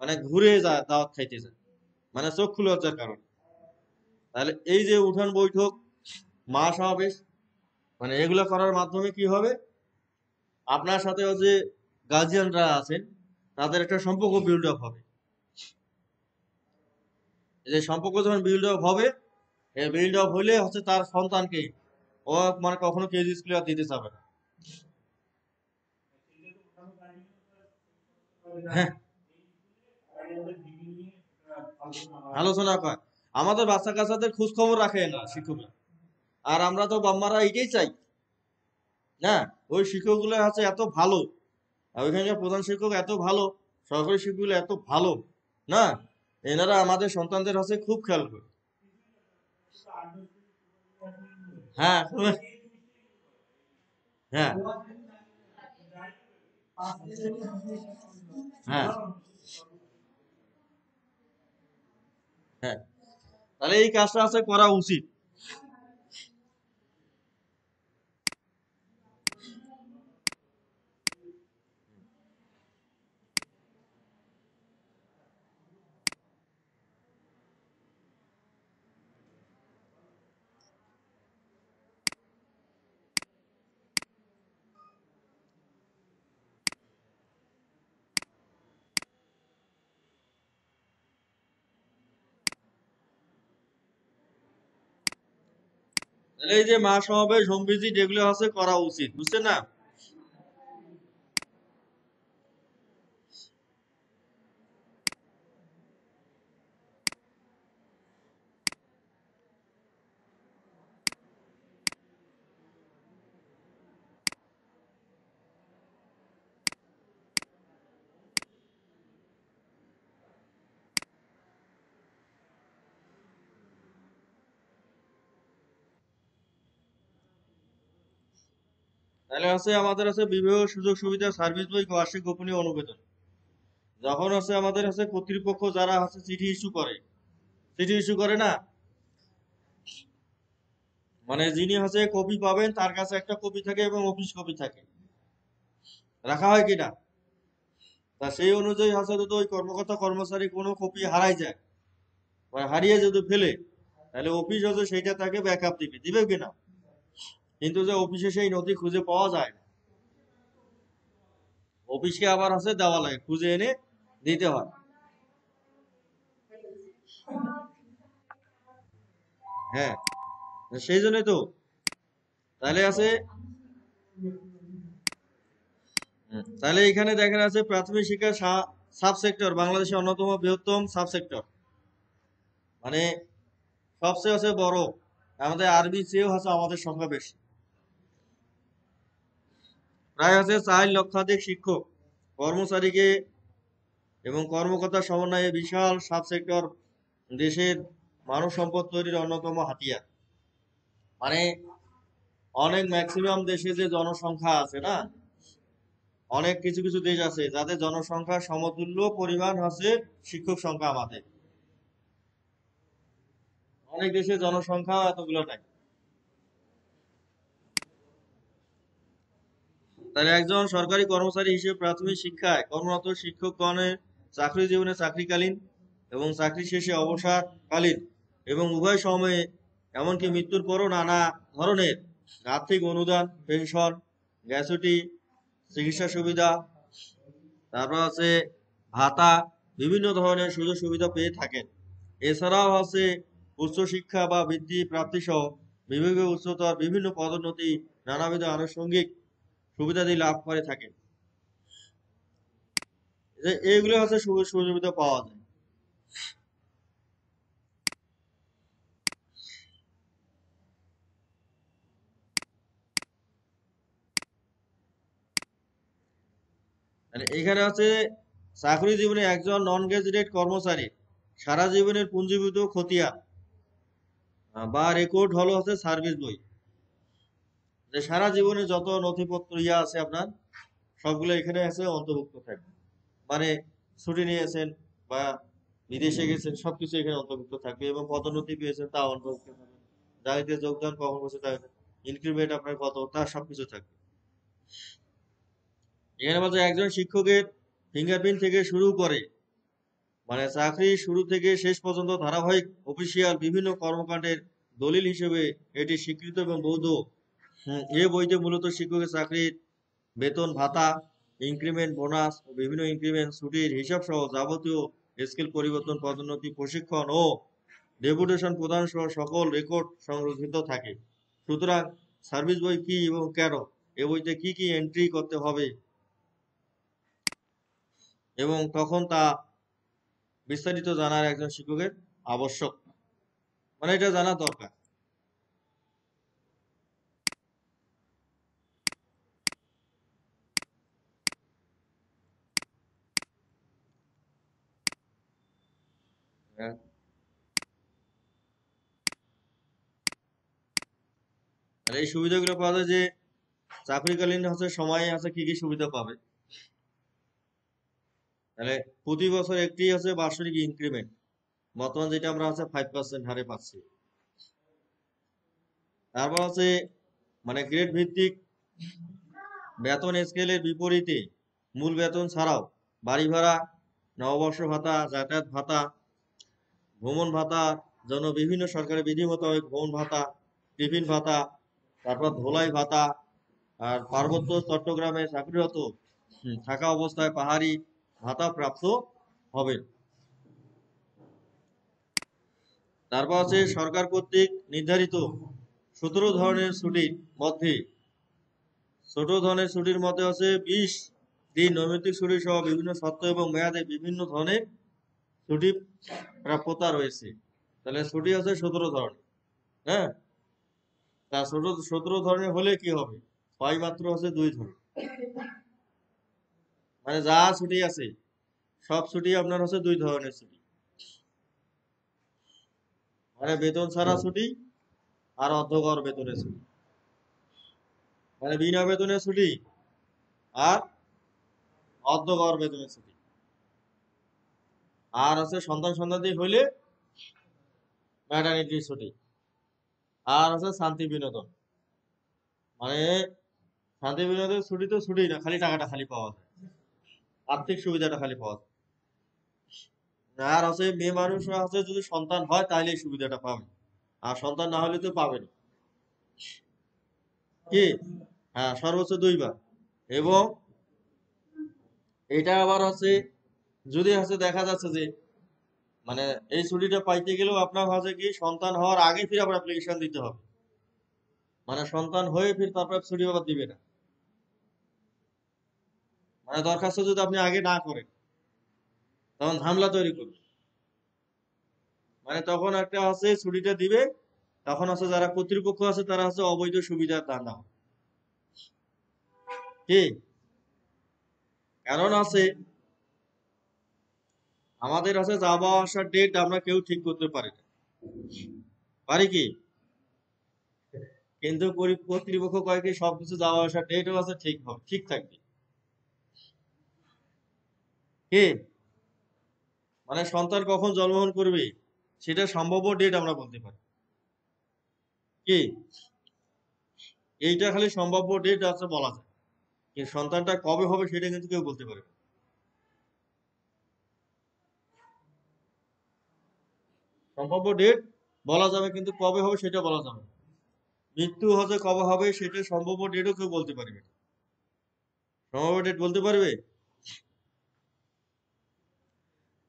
মানে ঘুরে যায় দাওয়াত খাইতে যায়, মানে চক্ষু লজ্জার কারণে। তাহলে এই যে উঠান বৈঠক, মা সমাবেশ, মানে এগুলো করার মাধ্যমে কি হবে, আপনার সাথে যে গার্জিয়ানরা আছেন তাদের একটা সম্পর্ক বিল্ড আপ হবে। এই যে সম্পর্ক যখন বিল্ড আপ হবে, এই বিল্ড আপ হলে তার সন্তানকে ও মানে কখনো কেজি স্কুলে আর দিতে চাবে না। হ্যাঁ, আলোচনা কর, আমাদের বাচ্চা কাচ্চাদের খোঁজ খবর রাখে না শিক্ষকরা, আর আমরা তো বাম্মারা এটাই চাই না। ওই শিক্ষকগুলো এত ভালো, আর ওইখানকার প্রধান শিক্ষক এত ভালো, সরকারি শিক্ষকগুলো এত ভালো না, এনারা আমাদের সন্তানদের খুব খেয়াল করে। হ্যাঁ হ্যাঁ হ্যাঁ হ্যাঁ, তাহলে এই কাজটা করা উচিত। তাহলে এই যে মা সমাবেশ, হোম ভিজিট, এগুলো করা উচিত, বুঝছেন না? তাহলে আমাদের বিবাহ সুযোগ সুবিধা সার্ভিস বই বার্ষিক গোপনীয় অনুবেদন, যখন আমাদের কর্তৃপক্ষ যারা চিঠি ইস্যু করে না, মানে যিনি কপি পাবেন তার কাছে একটা কপি থাকে এবং অফিস কপি থাকে। রাখা হয় কিনা? তা সেই অনুযায়ী হচ্ছে যদি ওই কর্মকর্তা কর্মচারী কোনো কপি হারাই যায় বা হারিয়ে যদি ফেলে, তাহলে অফিস হচ্ছে সেইটা তাকে ব্যাকআপ দিবে, দিবে কিনা? কিন্তু যে অফিসে সেই নথি খুঁজে পাওয়া যায় না, অফিসকে আবার হচ্ছে দেওয়া লাগে, খুঁজে এনে দিতে হয়। হ্যাঁ, সেই জন্যই তো। তাহলে আছে, তাহলে এখানে দেখা যাচ্ছে প্রাথমিক শিক্ষা সাব সেক্টর বাংলাদেশের অন্যতম বৃহত্তম সাব সেক্টর, মানে সবচেয়ে হচ্ছে বড়। আমাদের আরবি চেয়েও হচ্ছে আমাদের সংখ্যা বেশি, প্রায় হচ্ছে 4 লক্ষাধিক শিক্ষক কর্মচারীকে এবং কর্মকর্তার সমন্বয়ে বিশাল সাব সেক্টর দেশের মানব সম্পদ তৈরির অন্যতম হাতিয়ার। মানে অনেক ম্যাক্সিমাম দেশে যে জনসংখ্যা আছে না, অনেক কিছু কিছু দেশ আছে যাদের জনসংখ্যার সমতুল্য পরিমাণ হচ্ছে শিক্ষক সংখ্যা আমাদের। অনেক দেশে জনসংখ্যা এতগুলো নাই। তাহলে একজন সরকারি কর্মচারী হিসেবে প্রাথমিক শিক্ষায় কর্মরত শিক্ষকগণের চাকরি জীবনে চাকরিকালীন এবং চাকরি শেষে অবসরকালীন এবং উভয় সময়ে এমনকি মৃত্যুর পরও নানা ধরনের আর্থিক অনুদান, পেনশন, গ্র্যাচুইটি, চিকিৎসা সুবিধা, তারপর আছে ভাতা, বিভিন্ন ধরনের সুযোগ সুবিধা পেয়ে থাকেন। এছাড়াও আছে উচ্চশিক্ষা বা বৃত্তি প্রাপ্তি সহ বিভাগীয় উচ্চতর বিভিন্ন পদোন্নতি, নানাবিধ আনুষঙ্গিক সুবিধাদি লাভ করে থাকেন। যে এইগুলো হচ্ছে সুযোগ সুবিধা পাওয়া যায়। মানে এখানে হচ্ছে চাকরি জীবনে একজন নন গ্রাজুয়েট কর্মচারী সারা জীবনের পুঞ্জীভূত খতিয়ান বা রেকর্ড হলো হচ্ছে সার্ভিস বই, যে সারা জীবনে যত নথিপত্র আছে আপনার সবগুলো এখানে আছে অন্তর্ভুক্ত থাকবে। মানে ছুটি নিয়েছেন বা বিদেশে গেছেন সবকিছু এখানে অন্তর্ভুক্ত থাকবে, এবং পদোন্নতি পেয়েছেন তা অন্তর্ভুক্ত থাকবে, চাকরিতে যোগদান কখন করছে তার ইনক্রিমেন্ট আপনার কত, তার সবকিছু থাকবে। এখানে বলছে একজন শিক্ষকের ফিঙ্গারপ্রিন্ট থেকে শুরু করে, মানে চাকরি শুরু থেকে শেষ পর্যন্ত ধারাবাহিক অফিসিয়াল বিভিন্ন কর্মকাণ্ডের দলিল হিসেবে এটি স্বীকৃত এবং বৈধ। এ বইতে মূলত শিক্ষকের চাকরির বেতন ভাতা, ইনক্রিমেন্ট, বোনাস ও বিভিন্ন ইনক্রিমেন্ট, ছুটির হিসাব সহ যাবতীয় স্কেল পরিবর্তন, পদোন্নতি, প্রশিক্ষণ ও ডেপুটেশন প্রদান সহ সকল রেকর্ড সংরক্ষিত থাকে। সুতরাং সার্ভিস বই কি এবং কেন, এ বইতে কি কি এন্ট্রি করতে হবে এবং তখন তা বিস্তারিত জানার একজন শিক্ষকের আবশ্যক, মানে এটা জানা দরকার। হ্যাঁ। আর এই সুবিধাগুলো পাওয়া যায় যে চাকরিকালীন হচ্ছে সময়ে আছে কি কি সুবিধা পাবে। তাহলে প্রতি বছর একটি আছে বার্ষিক ইনক্রিমেন্ট, বর্তমান যেটা আমরা আছে 5% হারে পাচ্ছি। তারপর আছে মানে গ্রেড ভিত্তিক বেতন স্কেলের বিপরীতে মূল বেতন ছাড়াও বাড়ি ভাড়া, নববর্ষ ভাতা, যাতায়াত ভাতা, ভ্রমণ ভাতার জন্য বিভিন্ন সরকারি বিধি মোতাবেক ভ্রমণ ভাতা, টিফিন ভাতা, তারপর ধোলাই ভাতা, আর পার্বত্য চট্টগ্রামে চাকরিরত থাকা অবস্থায় পাহাড়ি ভাতা প্রাপ্ত হবে। তারপর আছে সরকার কর্তৃক নির্ধারিত 17 ধরনের ছুটির মধ্যে, ছোট ধরনের ছুটির মধ্যে আছে 20 দিন নৈমিত্তিক ছুটি সহ বিভিন্ন শর্ত এবং মেয়াদে বিভিন্ন ধরনের ছুটি প্রাপ্যতা রয়েছে। তাহলে ছুটি আছে 17 ধরনের। হ্যাঁ, তা 17 ধরনের হলে কি হবে, ছয় মাত্র আছে 2 ধরনের, মানে যা ছুটি আছে সব ছুটি আপনার হচ্ছে 2 ধরনের ছুটি, মানে বেতন ছাড়া ছুটি আর অর্ধগড় বেতনের ছুটি, মানে বিনা বেতনের ছুটি আর অর্ধগড় বেতনের ছুটি। আর আছে সন্তান সন্ততি হইলে ম্যাটারনিটি ছুটি। আর আছে শান্তি বিনোদন, মানে শান্তি বিনোদনের ছুটি তো ছুটি না, খালি টাকাটা খালি পাওয়া যায়, আর্থিক সুবিধাটা খালি পাওয়া যায়। আর আছে মেয়ে মানুষরা আছে, যদি সন্তান হয় তাহলে এই সুবিধাটা পাবে, আর সন্তান না হলে তো পাবে না। কি? হ্যাঁ, সর্বোচ্চ 2 বার। এবং এটা আবার আছে, যদি আছে দেখা যাচ্ছে যে মানে এই ছুটিটা পাইতে গেলেও আপনার হচ্ছে কি সন্তান হওয়ার আগে ফির আবার অ্যাপ্লিকেশন দিতে হবে, মানে সন্তান হয়ে ফির তারপর ছুটি আবার দিবে না, মানে দরখাস্ত যদি আপনি আগে না করেন তখন ঝামেলা তৈরি করবে। মানে তখন একটা আছে ছুটিটা দিবে, তখন আছে যারা কর্তৃপক্ষ আছে তারা আছে অবৈধ সুবিধার দান্দা। কি? কারণ আছে আমাদের আছে যাওয়া আসার ডেট আমরা কেউ ঠিক করতে পারি না, পারি কি? কিন্তু কর্তৃপক্ষ কয় কি সবকিছু যাওয়া আসার ডেটও আছে ঠিক হবে, ঠিক থাকবে। কি? মানে সন্তান কখন জন্মগ্রহণ করবে সেটা সম্ভাব্য ডেট আমরা বলতে পারি। কি? এইটা খালি সম্ভাব্য ডেট আছে বলা যায়, কিন্তু সন্তানটা কবে হবে সেটা কিন্তু কেউ বলতে পারে না। সম্ভাব্য ডেট বলা যাবে কিন্তু কবে হবে সেটা বলা যাবে না। মৃত্যু হতে কবে হবে সেটা সম্ভাব্য ডেটও কেউ বলতে পারবে না। সম্ভাব্য ডেট বলতে পারবে,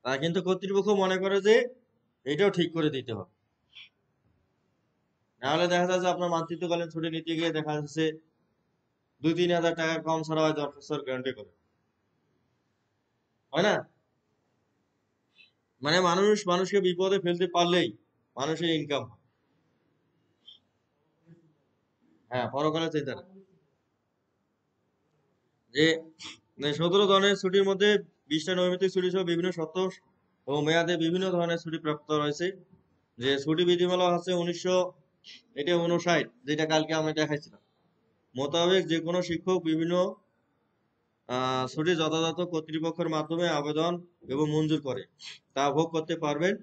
তা কিন্তু কর্তৃপক্ষ মনে করে যে এটাও ঠিক করে দিতে হবে। নাহলে দেখা যাচ্ছে আপনার মাতৃত্বকালীন ছুটি নিতে গিয়ে দেখা যাচ্ছে 2-3 হাজার টাকা কম ছাড়া হয় দরখাস্ত গ্যারান্টি করে, হয় না? মানে মানুষ মানুষকে বিপদে ফেলতে পারলেই মানুষের ইনকাম। হ্যাঁ, পরকালে চিন্তা না। যে 17 ধরনের ছুটির মধ্যে 20টা নৈমিত্তিক ছুটি সহ বিভিন্ন শর্ত ও মেয়াদে বিভিন্ন ধরনের ছুটি প্রাপ্ত রয়েছে। যে ছুটি বিধিমালা আছে 1959, যেটা কালকে আমি দেখাইছিলাম মোতাবেক যে কোনো শিক্ষক বিভিন্ন ছুটি যথাযথ কর্তৃপক্ষের মাধ্যমে আবেদন এবং মঞ্জুর করে তা ভোগ করতে পারবেন।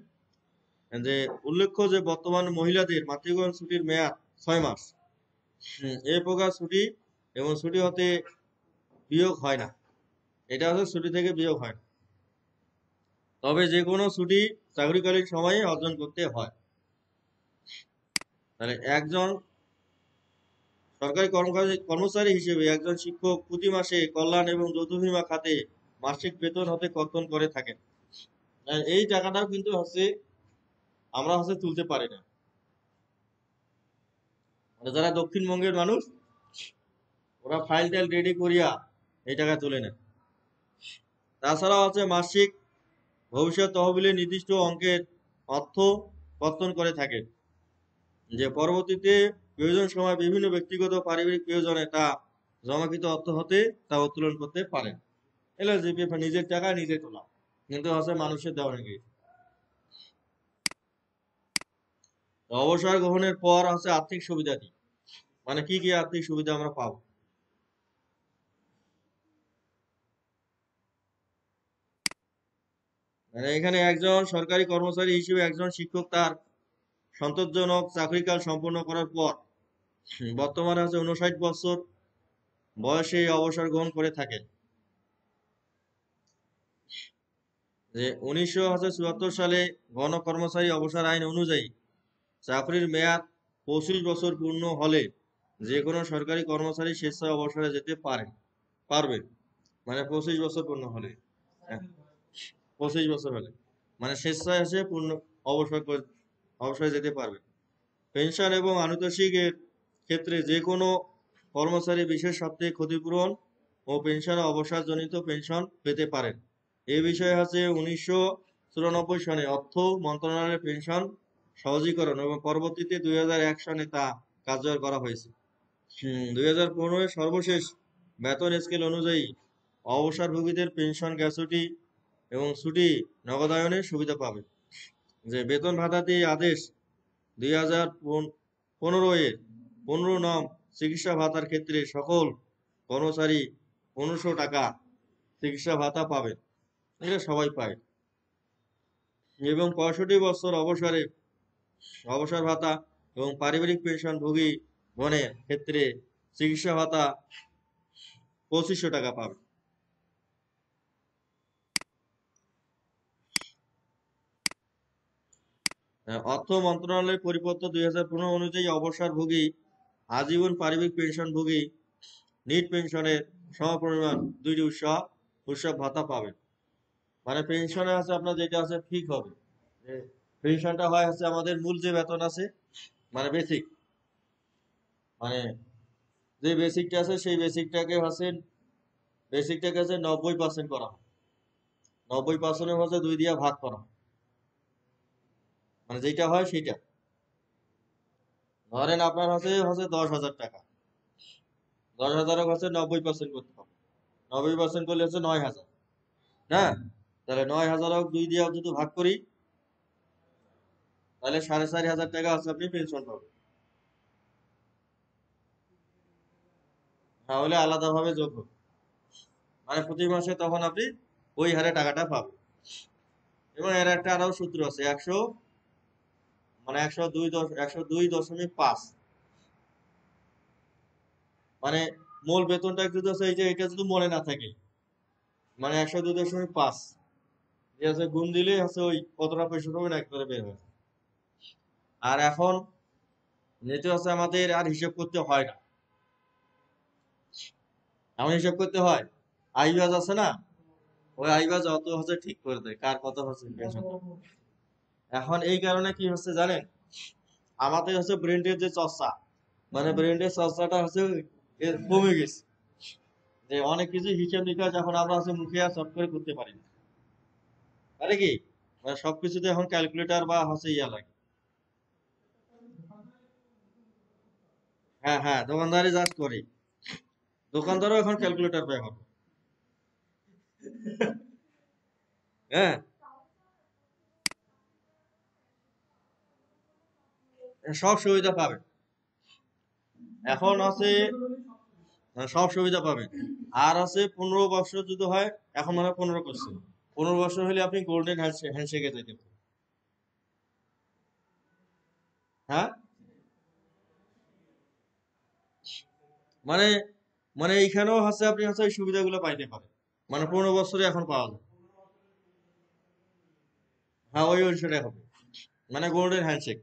যে উল্লেখ্য যে বর্তমান মহিলাদের মাতৃত্বকালীন ছুটির মেয়াদ 6 মাস। এই প্রকার ছুটি এবং ছুটি হতে বিয়োগ হয় না, এটা হচ্ছে ছুটি থেকে বিয়োগ হয় না, তবে যে কোনো ছুটি চাকরিকালীন সময়ে অর্জন করতে হয়। তাহলে একজন সরকারি কর্মচারী হিসেবে একজন শিক্ষক প্রতি মাসে কল্যাণ এবং যৌথ বীমা খাতে মাসিক বেতন হতে কর্তন করে থাকেন। আর এই টাকাটাও কিন্তু হচ্ছে আমরা হচ্ছে তুলতে পারি না, মানে যারা দক্ষিণবঙ্গের মানুষ ওরা ফাইল টাইল রেডি করিয়া এই টাকা তুলে নেয়। তাছাড়া হচ্ছে মাসিক ভবিষ্যৎ তহবিলে নির্দিষ্ট অঙ্কের অর্থ কর্তন করে থাকে, যে পরবর্তীতে প্রয়োজন সময় বিভিন্ন ব্যক্তিগত পারিবারিক প্রয়োজনে তা জমাকৃত অর্থ হতে তা উত্তোলন করতে পারেন। এগুলো জিপিএফ নিজের টাকা নিজে তোলা, কিন্তু হচ্ছে মানুষের দেওয়া নাকি। অবসর গ্রহণের পর হচ্ছে আর্থিক সুবিধা দিই, মানে কি কি আর্থিক সুবিধা আমরা পাবো। মানে এখানে একজন সরকারি কর্মচারী হিসেবে একজন শিক্ষক তার সন্তোষজনক চাকরিকাল সম্পন্ন করার পর বর্তমানে হচ্ছে 59 বছর বয়সে অবসর গ্রহণ করে থাকেন। যে 1974 সালে গণকর্মচারী অবসর আইন অনুযায়ী চাকরির মেয়াদ 25 বছর পূর্ণ হলে যে কোনো সরকারি কর্মচারী স্বেচ্ছায় অবসরে যেতে পারবেন। মানে 25 বছর পূর্ণ হলে, হ্যাঁ, 25 বছর হলে মানে স্বেচ্ছায় এসে পূর্ণ অবসরে যেতে পারবে। পেনশন এবং আনুতোষিকের ক্ষেত্রে যে কোনো কর্মচারী বিশেষ সত্ত্বে ক্ষতিপূরণ ও পেনশন অবসরজনিত পেনশন পেতে পারেন। এ বিষয়ে হচ্ছে 1994 সনে অর্থ মন্ত্রণালয়ের পেনশন সহজীকরণ এবং পরবর্তীতে 2001 সনে তা কার্যকর করা হয়েছে। 2015 সর্বশেষ বেতন স্কেল অনুযায়ী অবসরভোগীদের পেনশন গ্র্যাচুইটি এবং ছুটি নগদায়নের সুবিধা পাবে। যে বেতন ভাতাতে আদেশ 2015 এর 15 নং চিকিৎসা ভাতার ক্ষেত্রে সকল কর্মচারী 1500 টাকা চিকিৎসা ভাতা পাবে, এটা সবাই পায়। এবং 65 বছর অবসরে অবসর ভাতা এবং পারিবারিক পেনশন ভোগী গণের ক্ষেত্রে চিকিৎসা ভাতা 2500 টাকা পাবেন। অর্থ মন্ত্রণালয়ের পরিপত্র 2015 অনুযায়ী অবসরভোগী আজীবন পারিবারিক পেনশনভোগী নিট পেনশনের সমপরিমাণ 2টি উৎসব ভাতা পাবেন। মানে পেনশনে আছে আপনার যেটা আছে ঠিক হবে, যে পেনশনটা হয় হচ্ছে আমাদের মূল যে বেতন আছে, মানে বেসিক, মানে যে বেসিকটা আছে সেই বেসিকটাকে হচ্ছে 90% করা হয়, 90% হচ্ছে 2 দিয়া ভাগ করা হয়, মানে যেটা হয় সেটা। ধরেন আপনার হচ্ছে 10,000 টাকা, 10,000 হচ্ছে 90% করতে হবে, 90% করলে হচ্ছে 9,000, না? তাহলে 9,000 2 দিয়া যদি ভাগ করি, তাহলে 4,500 টাকা আছে আপনি পেনশন পাবেন। তাহলে আলাদাভাবে যোগ হবে, মানে প্রতি মাসে তখন আপনি ওই হারে টাকাটা পাবেন। এবং এর একটা আরো সূত্র আছে, 102.5, মানে মূল বেতনটা যদি আছে এই যে এটা যদি মনে না থাকে, মানে 102.5 যে আছে গুণ দিলে আছে ওই কতটা পয়সা পাবেন একবারে বের হয়। আর এখন যেহেতু আছে আমাদের আর হিসাব করতে হয় না, এমন হিসাব করতে হয়, আইবাজ আছে না, ওই আইবাজ অত হচ্ছে ঠিক করে দেয় কার কত হচ্ছে পেনশন। এখন এই কারণে কি হচ্ছে জানেন, আমাদের হচ্ছে ব্রেন্ডের যে চর্চা, মানে ব্রেন্ডের চর্চাটা হচ্ছে কমে গেছে, যে অনেক কিছু হিসাব নিকাশ এখন আমরা হচ্ছে মুখে আর চট করে করতে পারি না, তাহলে কি মানে সবকিছুতে এখন ক্যালকুলেটর বা হচ্ছে ইয়া লাগে। হ্যাঁ হ্যাঁ, দোকানদারি জাস্ট করে, দোকানদারও এখন ক্যালকুলেটর ব্যবহার করে। হ্যাঁ, সব সুবিধা পাবে, এখন আছে সব সুবিধা পাবেন। আর আছে 15 বছর যদি হয়, এখন মানে 15 করছে, 15 বছর হলে আপনি গোল্ডেন হ্যান্ডশেকে যেতে পারেন। হ্যাঁ, মানে মানে এইখানেও হচ্ছে আপনি হচ্ছে এই সুবিধাগুলো পাইতে পারেন, মানে 15 বছরে এখন পাওয়া যায়। হ্যাঁ, ওই অনুসারে হবে, মানে গোল্ডেন হ্যান্ডশেক।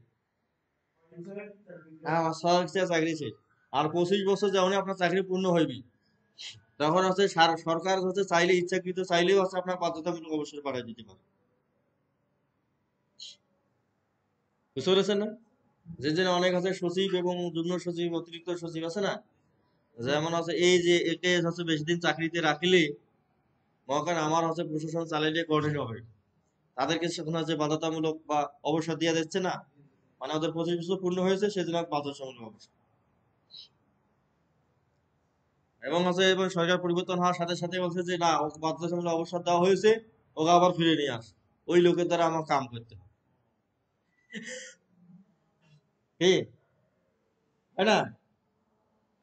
হ্যাঁ, আমার চাকরি শেষ। আর 25 বছর যখন আপনার চাকরি পূর্ণ হইবি, তখন হচ্ছে সরকার হচ্ছে চাইলে, ইচ্ছাকৃত চাইলেও হচ্ছে আপনার বাধ্যতামূলক অবসর বাড়ায় দিতে পারে। বুঝতে পেরেছেন না? যে যে অনেক আছে সচিব এবং যুগ্ম সচিব, অতিরিক্ত সচিব আছে না, যেমন আছে এই যে একে হচ্ছে বেশি দিন চাকরিতে রাখিলে, মনে করেন আমার হচ্ছে প্রশাসন চালাইলে কঠিন হবে, তাদেরকে সেখানে যে বাধ্যতামূলক বা অবসর দিয়ে দিচ্ছে না, মানে ওদের 25 বছর পূর্ণ হয়েছে সেজন্য বাধ্যতামূলক অবসর। এবং সরকার পরিবর্তন হওয়ার সাথে সাথে বলছে যে না, ওকে বাধ্যতামূলক অবসর দেওয়া হয়েছে, ওকে আবার ফিরে নিয়ে আস, ওই লোকের দ্বারা আমার কাম করতে হবে, কি, তাই না?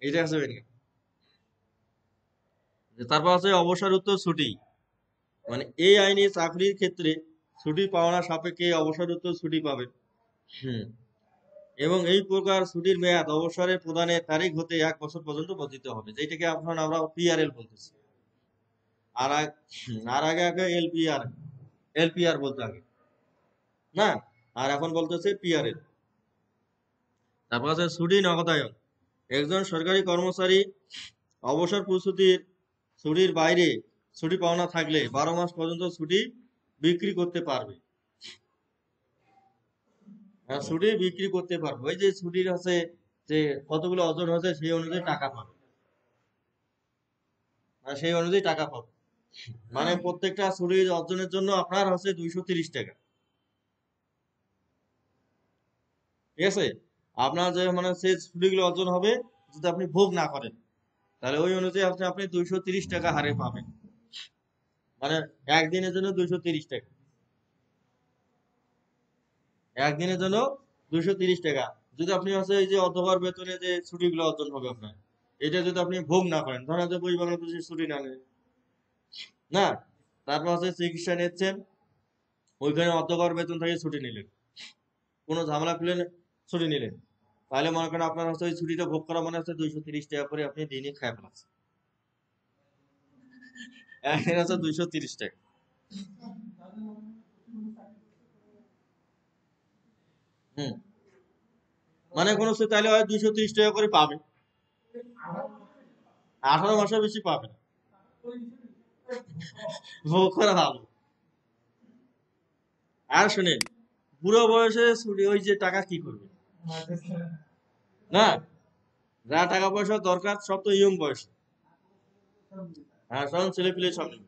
এটা আছে benefit। তারপর আছে অবসর উত্তর ছুটি, মানে এই আইনি চাকরির ক্ষেত্রে ছুটি পাওনা সাপেক্ষে অবসর উত্তর ছুটি পাবে। হুম। এবং এই প্রকার ছুটির মেয়াদ অবসরের প্রদানের তারিখ হতে 1 বছর পর্যন্ত বর্ধিত হবে, যেটাকে এখন আমরা পিআরএল বলতেছি। আর আগে এলপিআর বলতে আগে, না, আর এখন বলতেছে পিআরএল। তারপর আছে ছুটি নগদায়ন, একজন সরকারি কর্মচারী অবসর প্রস্তুতির ছুটির বাইরে ছুটি পাওনা থাকলে 12 মাস পর্যন্ত ছুটি বিক্রি করতে পারবে। ছুটি বিক্রি করতে পারবে, ওই যে ছুটির আছে যে কতগুলো অর্জন হয়েছে সেই অনুযায়ী টাকা পাবে, আর সেই অনুযায়ী টাকা পাবে, মানে প্রত্যেকটা ছুটির অর্জনের জন্য আপনার হচ্ছে 230 টাকা। ঠিক আছে, আপনার যে মানে সেই ছুটিগুলো অর্জন হবে, যদি আপনি ভোগ না করেন, তাহলে ওই অনুযায়ী আপনি আপনি 230 টাকা হারে পাবেন, মানে একদিনের জন্য 230 টাকা, একদিনের জন্য 230 টাকা। যদি আপনি হচ্ছে এই যে অর্ধবার বেতনে যে ছুটিগুলো অর্জন হবে আপনার, এটা যদি আপনি ভোগ না করেন, ধরেন যে বই বাংলাদেশের ছুটি না নেন, না, তারপর হচ্ছে চিকিৎসা নিচ্ছেন, ওইখানে অর্ধবার বেতন থেকে ছুটি নিলেন, কোনো ঝামেলা পেলেন, ছুটি নিলেন, তাহলে মনে করেন আপনার হচ্ছে ওই ছুটিটা ভোগ করা মানে হচ্ছে 230 টাকা করে আপনি দিনই খায় ফেলাচ্ছেন। এখানে আছে 230 টাকা। হুম, মানে কোন সে তাহলে হয় 230 টাকা করে পাবে, 18 মাসের বেশি পাবে না। ভোগ করা ভালো। আর শুনেন, বুড়ো বয়সে ছুটি ওই যে টাকা কি করবে না, যা টাকা পয়সা দরকার সব তো ইয়ং বয়সে। হ্যাঁ, সব ছেলে পিলে সব নেবে।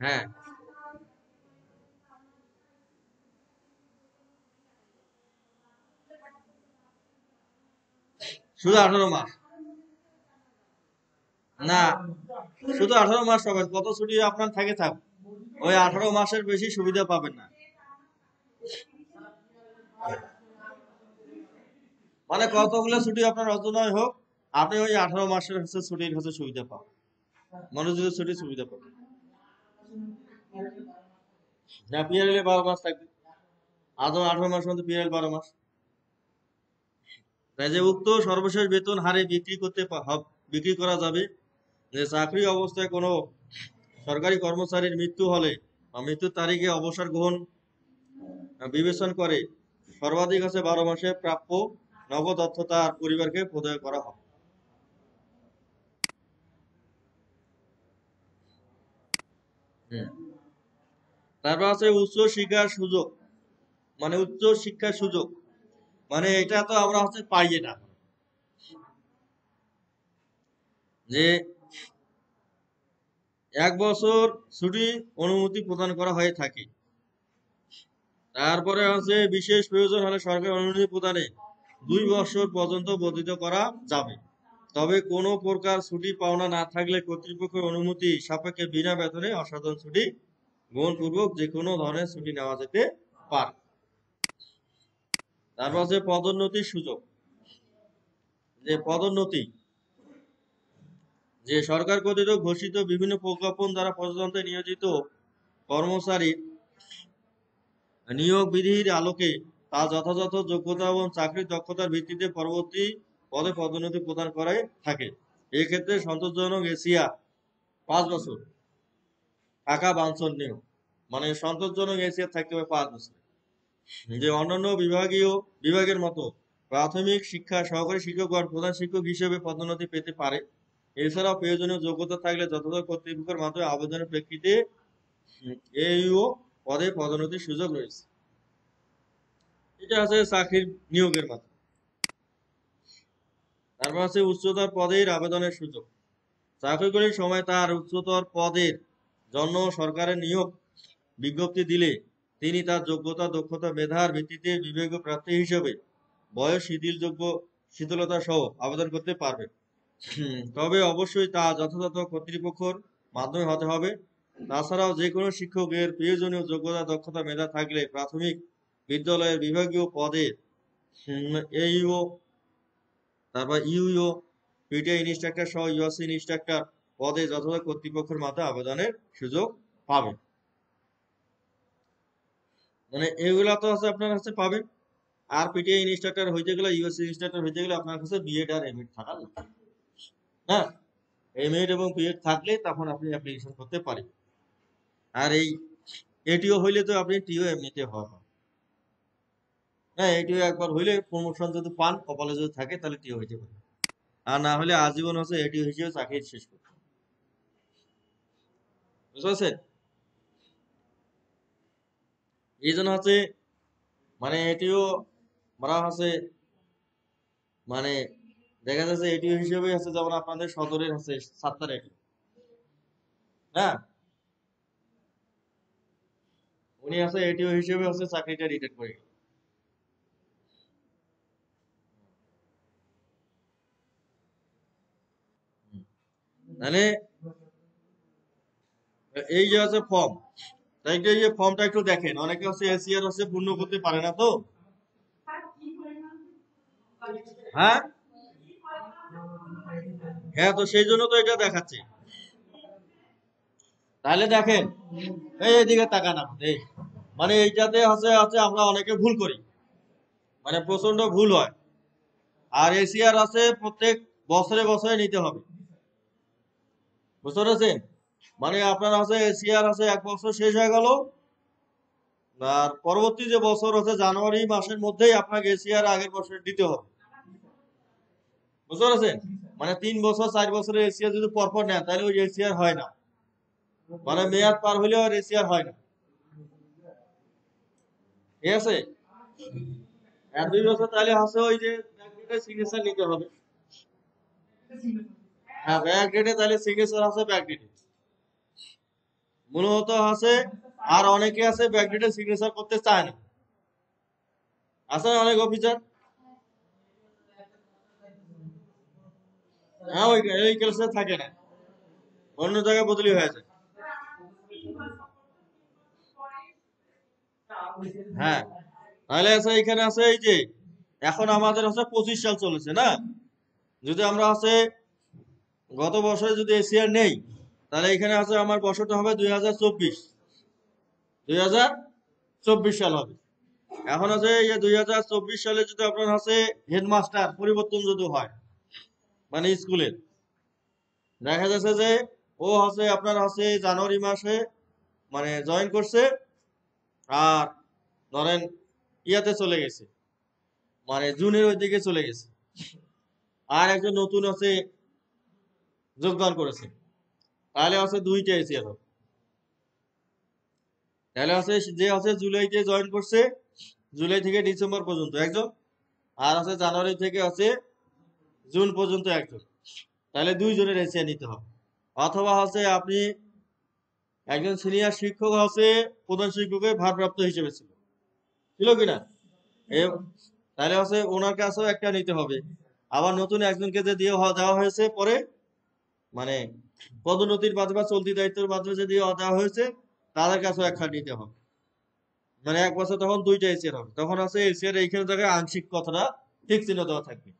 হ্যাঁ, শুধু 18 মাস না, শুধু 18 মাস পাবেন, কত ছুটি আপনার থাকে থাক, ওই 18 মাসের বেশি সুবিধা পাবেন না। মানে কতগুলো ছুটি আপনার অত নয় হোক, আপনি ওই 18 মাসের হচ্ছে ছুটির হচ্ছে সুবিধা পাবেন, মনোযোগের ছুটির সুবিধা পাবেন। না, পিআরএল 12 মাস থাকবে, আদৌ 18 মাসের মধ্যে পিআরএল 12 মাস। তাই যে উক্ত সর্বশেষ বেতন হারে বিক্রি করা যাবে, যে চাকরি অবস্থায় কোনো সরকারি কর্মচারীর মৃত্যু হলে বা মৃত্যুর তারিখে অবসর গ্রহণ বিবেচনা করে সর্বাধিক আছে 12 মাসে প্রাপ্য নগদ অর্থ তার পরিবারকে প্রদান করা হবে। হুম। তারপর আছে উচ্চ শিক্ষার সুযোগ, মানে উচ্চ শিক্ষার সুযোগ, মানে এটা তো আমরা হচ্ছে পাইয়ে না, যে 1 বছর ছুটি অনুমতি প্রদান করা হয়ে থাকে। তারপরে হচ্ছে বিশেষ প্রয়োজন হলে সরকার অনুমতি প্রদানে 2 বছর পর্যন্ত বর্ধিত করা যাবে। তবে কোনো প্রকার ছুটি পাওনা না থাকলে কর্তৃপক্ষের অনুমতি সাপেক্ষে বিনা বেতনে অসাধারণ ছুটি গ্রহণপূর্বক যে কোনো ধরনের ছুটি নেওয়া যেতে পারে। তারপর হচ্ছে পদোন্নতির সুযোগ, যে পদোন্নতি, যে সরকার কর্তৃক ঘোষিত বিভিন্ন প্রজ্ঞাপন দ্বারা প্রজাতন্ত্রে নিয়োজিত কর্মচারীর নিয়োগ বিধির আলোকে তার যথাযথ যোগ্যতা এবং চাকরির দক্ষতার ভিত্তিতে পরবর্তী পদে পদোন্নতি প্রদান করে থাকে। এক্ষেত্রে সন্তোষজনক এশিয়া 5 বছর থাকা বাঞ্ছনীয়, মানে সন্তোষজনক এশিয়া থাকতে হবে 5 বছর। যে অন্যান্য বিভাগের মতো প্রাথমিক শিক্ষা সহকারী শিক্ষক বা প্রধান শিক্ষক হিসেবে পদোন্নতি পেতে পারে। এছাড়াও প্রয়োজনীয় যোগ্যতা থাকলে যথাযথ কর্তৃপক্ষের মাধ্যমে আবেদনের প্রেক্ষিতে এইও পদে পদোন্নতির সুযোগ রয়েছে। এটা আছে চাকরির নিয়োগের মাধ্যমে। তারপর আছে উচ্চতর পদের আবেদনের সুযোগ। চাকরির সময় তার উচ্চতর পদের জন্য সরকারের নিয়োগ বিজ্ঞপ্তি দিলে তিনি তার যোগ্যতা দক্ষতা মেধার ভিত্তিতে বিবেকীয় প্রার্থী হিসেবে বয়স শিথিলতা সহ আবেদন করতে পারবে। তবে অবশ্যই তা যথাযথ কর্তৃপক্ষের মাধ্যমে হতে হবে। তাছাড়াও যে কোনো শিক্ষকের প্রয়োজনীয় যোগ্যতা দক্ষতা মেধা থাকলে প্রাথমিক বিদ্যালয়ের বিভাগীয় পদে এইও, তারপর ইউইও, পিটিআই ইনস্ট্রাক্টর সহ ইউএসসি ইনস্ট্রাক্টর পদে যথাযথ কর্তৃপক্ষের মাধ্যমে আবেদনের সুযোগ পাবে। মানে এগুলা তো আছে আপনার কাছে পাবেন। আর পিটিআই ইনস্ট্রাক্টর হইতে গেলে, ইউএসসি ইনস্ট্রাক্টর হইতে গেলে আপনার কাছে বিএড আর এমএড থাকা লাগবে। হ্যাঁ, এমএড এবং বিএড থাকলে তখন আপনি অ্যাপ্লিকেশন করতে পারেন। আর এই এটিও হইলে তো আপনি টিও এমনিতে হওয়া। হ্যাঁ, এটিও একবার হইলে প্রমোশন যদি পান, কপালে যদি থাকে তাহলে টিও হইতে পারে। আর না হলে আজীবন হচ্ছে এটিও হিসেবে চাকরি শেষ করতে হবে। বুঝতে পারছেন? এই জন্য হচ্ছে, মানে এটিও মারা হচ্ছে, মানে দেখা যাচ্ছে এটিও হিসেবে আছে, যেমন আপনাদের সদরের হচ্ছে 7 তারিখ। হ্যাঁ, উনি আছে এটিও হিসেবে হচ্ছে চাকরিটা রিটেন করে গেল। তাহলে এই যে আছে ফর্ম, তাই এই যে ফর্মটা একটু দেখেন, অনেকে হচ্ছে এসিআর হচ্ছে পূর্ণ করতে পারে না তো। হ্যাঁ, হ্যাঁ, তো সেই জন্য তো এটা দেখাচ্ছে। তাহলে দেখেন, এইদিকে তাকান আপনি, মানে এইটাতে হচ্ছে হচ্ছে আমরা অনেকে ভুল করি, মানে প্রচন্ড ভুল হয়। আর এসিআর আছে প্রত্যেক বছরে বছরে নিতে হবে। বুঝতে পেরেছেন? মানে আপনার আছে এসিআর আছে 1 বছর শেষ হয়ে গেল, আর পরবর্তী যে বছর আছে জানুয়ারি মাসের মধ্যেই আপনাকে এসিআর আগের বছর দিতে হবে। বুঝতে পেরেছেন? মানে 3 বছর 4 বছরের এসিআর যদি পরপর নেন তাহলে ওই এসিআর হয় না, মানে মেয়াদ পার হইলেও আর এসিআর হয় না। ঠিক আছে? আর 2 বছর তাহলে আছে ওই যে ব্যাকডেটের সিগনেচার নিতে হবে। হ্যাঁ, ব্যাকডেটে তাহলে সিগনেচার আছে ব্যাকডেটে মূলত আছে। আর অনেকে আছে ব্যাকডেটে সিগনেচার করতে চায় না, আছে না অনেক অফিসার। হ্যাঁ, ওই কেসে থাকে না, অন্য জায়গায় বদলি হয়ে যায়। হ্যাঁ, তাহলে আছে এখানে আছে এই যে এখন আমাদের হচ্ছে 25 সাল চলেছে না, যদি আমরা আছে গত বছরে যদি এসিআর নেই তাহলে এখানে আছে আমার বছরটা হবে 2024, 2024 সাল হবে। এখন আছে এই 2024 সালে যদি আপনার আছে হেডমাস্টার পরিবর্তন যদি হয়, মানে স্কুলের দেখা যাচ্ছে যে ও আছে আপনার আছে জানুয়ারি মাসে মানে জয়েন করছে, আর ধরেন ইয়াতে চলে গেছে, মানে জুনের ওই দিকে চলে গেছে, আর একজন নতুন আছে যোগদান করেছে, তাহলে আছে 2টা এসিআর হবে। তাহলে আছে যে আছে জুলাইতে জয়েন করছে, জুলাই থেকে ডিসেম্বর পর্যন্ত একজন, আর আছে জানুয়ারি থেকে আছে জুন পর্যন্ত একজন, তাহলে 2 জনের এসিআর নিতে হবে। অথবা হচ্ছে আপনি একজন সিনিয়র শিক্ষক আছে প্রধান শিক্ষকের ভারপ্রাপ্ত হিসেবে ছিল, ছিল কিনা, তাহলে হচ্ছে ওনার কাছেও একটা নিতে হবে। আবার নতুন একজনকে যে দেওয়া হয়েছে পরে, মানে পদোন্নতির মাধ্যমে বা চলতি দায়িত্বের মাধ্যমে যে দেওয়া হয়েছে তাদের কাছেও একটা নিতে হবে। মানে 1 বছর তখন 2টা এসিআর হবে, তখন আছে এসিআর এইখানে জায়গায় আংশিক কথাটা ঠিক চিহ্ন দেওয়া থাকবে।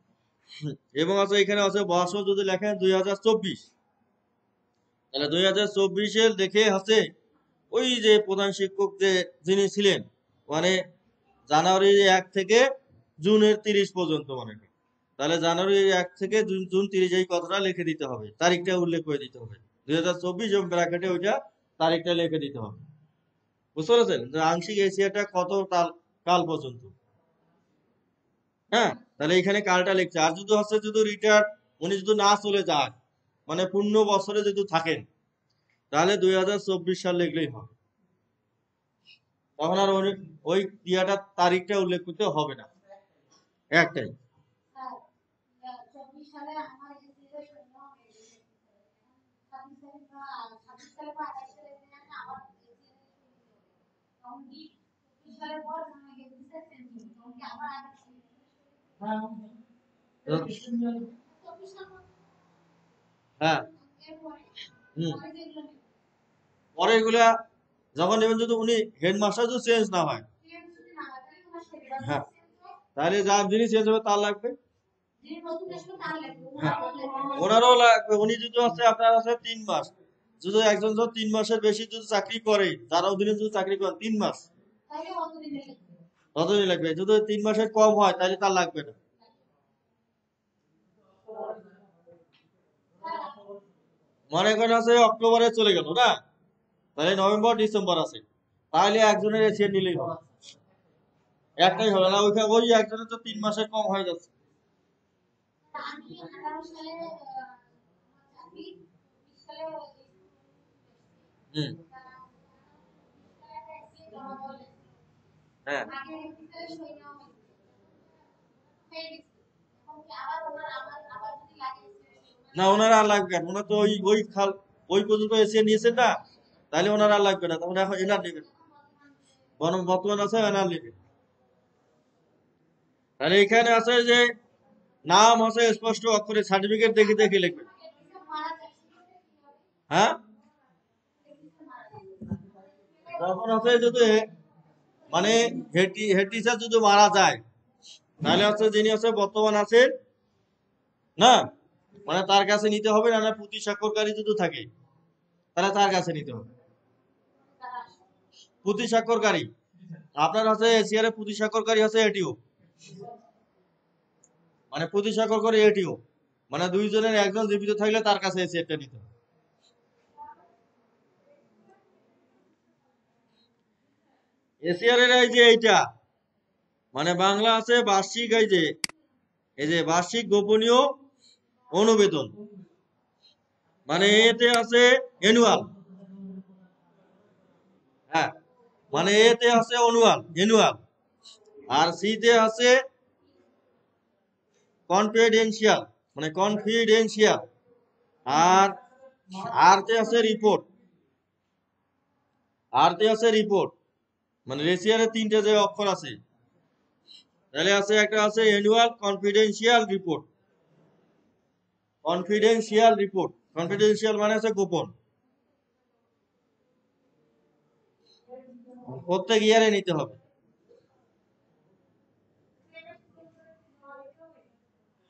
এবং আছে এখানে আছে বছর যদি লেখেন 2024, তাহলে 2024-এর দেখে আছে ওই যে প্রধান শিক্ষক যে যিনি ছিলেন, মানে জানুয়ারি 1 থেকে জুনের 30 পর্যন্ত, মানে তাহলে জানুয়ারি 1 থেকে জুন 30 এই কথাটা লিখে দিতে হবে, তারিখটা উল্লেখ করে দিতে হবে 2024 এবং ব্র্যাকেটে ওইটা তারিখটা লিখে দিতে হবে। বুঝতে পেরেছেন যে আংশিক এশিয়াটা কত কাল পর্যন্ত। হ্যাঁ, তাহলে এখানে কালটা লিখছে। আর যদি হচ্ছে যদি রিটায়ার উনি যদি না চলে যায়, মানে পূর্ণ বছরে যদি থাকেন, তাহলে 2024 সাল লিখলেই হবে, তখন আর ওই ক্রিয়াটার তারিখটা উল্লেখ করতে হবে না, একটাই। হ্যাঁ, হুম, পরে এগুলা যখন নেবেন যদি উনি হেডমাস্টার যদি চেঞ্জ না হয়, হ্যাঁ, তাহলে যার যিনি চেঞ্জ হবে তার লাগবে। হ্যাঁ, ওনারও লাগবে। উনি যদি হচ্ছে আপনার আছে 3 মাস, যদি একজন যদি 3 মাসের বেশি যদি চাকরি করে, তার অধীনে যদি চাকরি করেন 3 মাস, ততদিন লাগবে। যদি 3 মাসের কম হয় তাহলে তার লাগবে না। মনে করেন আছে অক্টোবরে চলে গেল না, তাহলে নভেম্বর ডিসেম্বর আছে, তাহলে একজনের এসিআর নিলেই হবে, একটাই হবে না। ওইখানে ওই একজনের তো 3 মাসের কম হয়ে যাচ্ছে। হুম, হ্যাঁ, না ওনারা আর লাগবে না, ওনার তো ওই খাল ওই পর্যন্ত এসিআর নিয়েছেন না, তাহলে ওনারা আর লাগবে না, তখন এখন এনার নেবেন, বরং বর্তমান আছে এনার নেবেন। তাহলে এখানে আছে যে নাম আছে স্পষ্ট অক্ষরে, সার্টিফিকেট দেখে দেখে লিখবেন। হ্যাঁ, তখন আছে যদি মানে হেড টিচার যদি মারা যায়, তাহলে হচ্ছে যিনি আছে বর্তমান আছেন না, মানে তার কাছে নিতে হবে, না প্রতি স্বাক্ষরকারী যদি থাকে তাহলে তার কাছে নিতে হবে। প্রতি স্বাক্ষরকারী আপনার আছে এসিআর এর প্রতি স্বাক্ষরকারী আছে এটিও, মানে প্রতিস্বাক্ষর করে এটিও, মানে দুইজনের একজন জীবিত থাকলে তার কাছে এসে একটা নিতে হবে। এশিয়ার এই যে এইটা মানে বাংলা আছে বার্ষিক, এই যে বার্ষিক গোপনীয় অনুবেদন, মানে এতে আছে অ্যানুয়াল। হ্যাঁ, মানে এতে আছে অ্যানুয়াল, আর সিতে আছে কনফিডেন্সিয়াল, মানে কনফিডেন্সিয়াল, আর আরতে আছে রিপোর্ট, আরতে আছে রিপোর্ট। মানে রেশিয়ারের তিনটে যে অক্ষর আছে, তাহলে আছে একটা আছে annual confidential report. Confidential report, confidential মানে আছে গোপন, প্রত্যেক ইয়ারে নিতে হবে।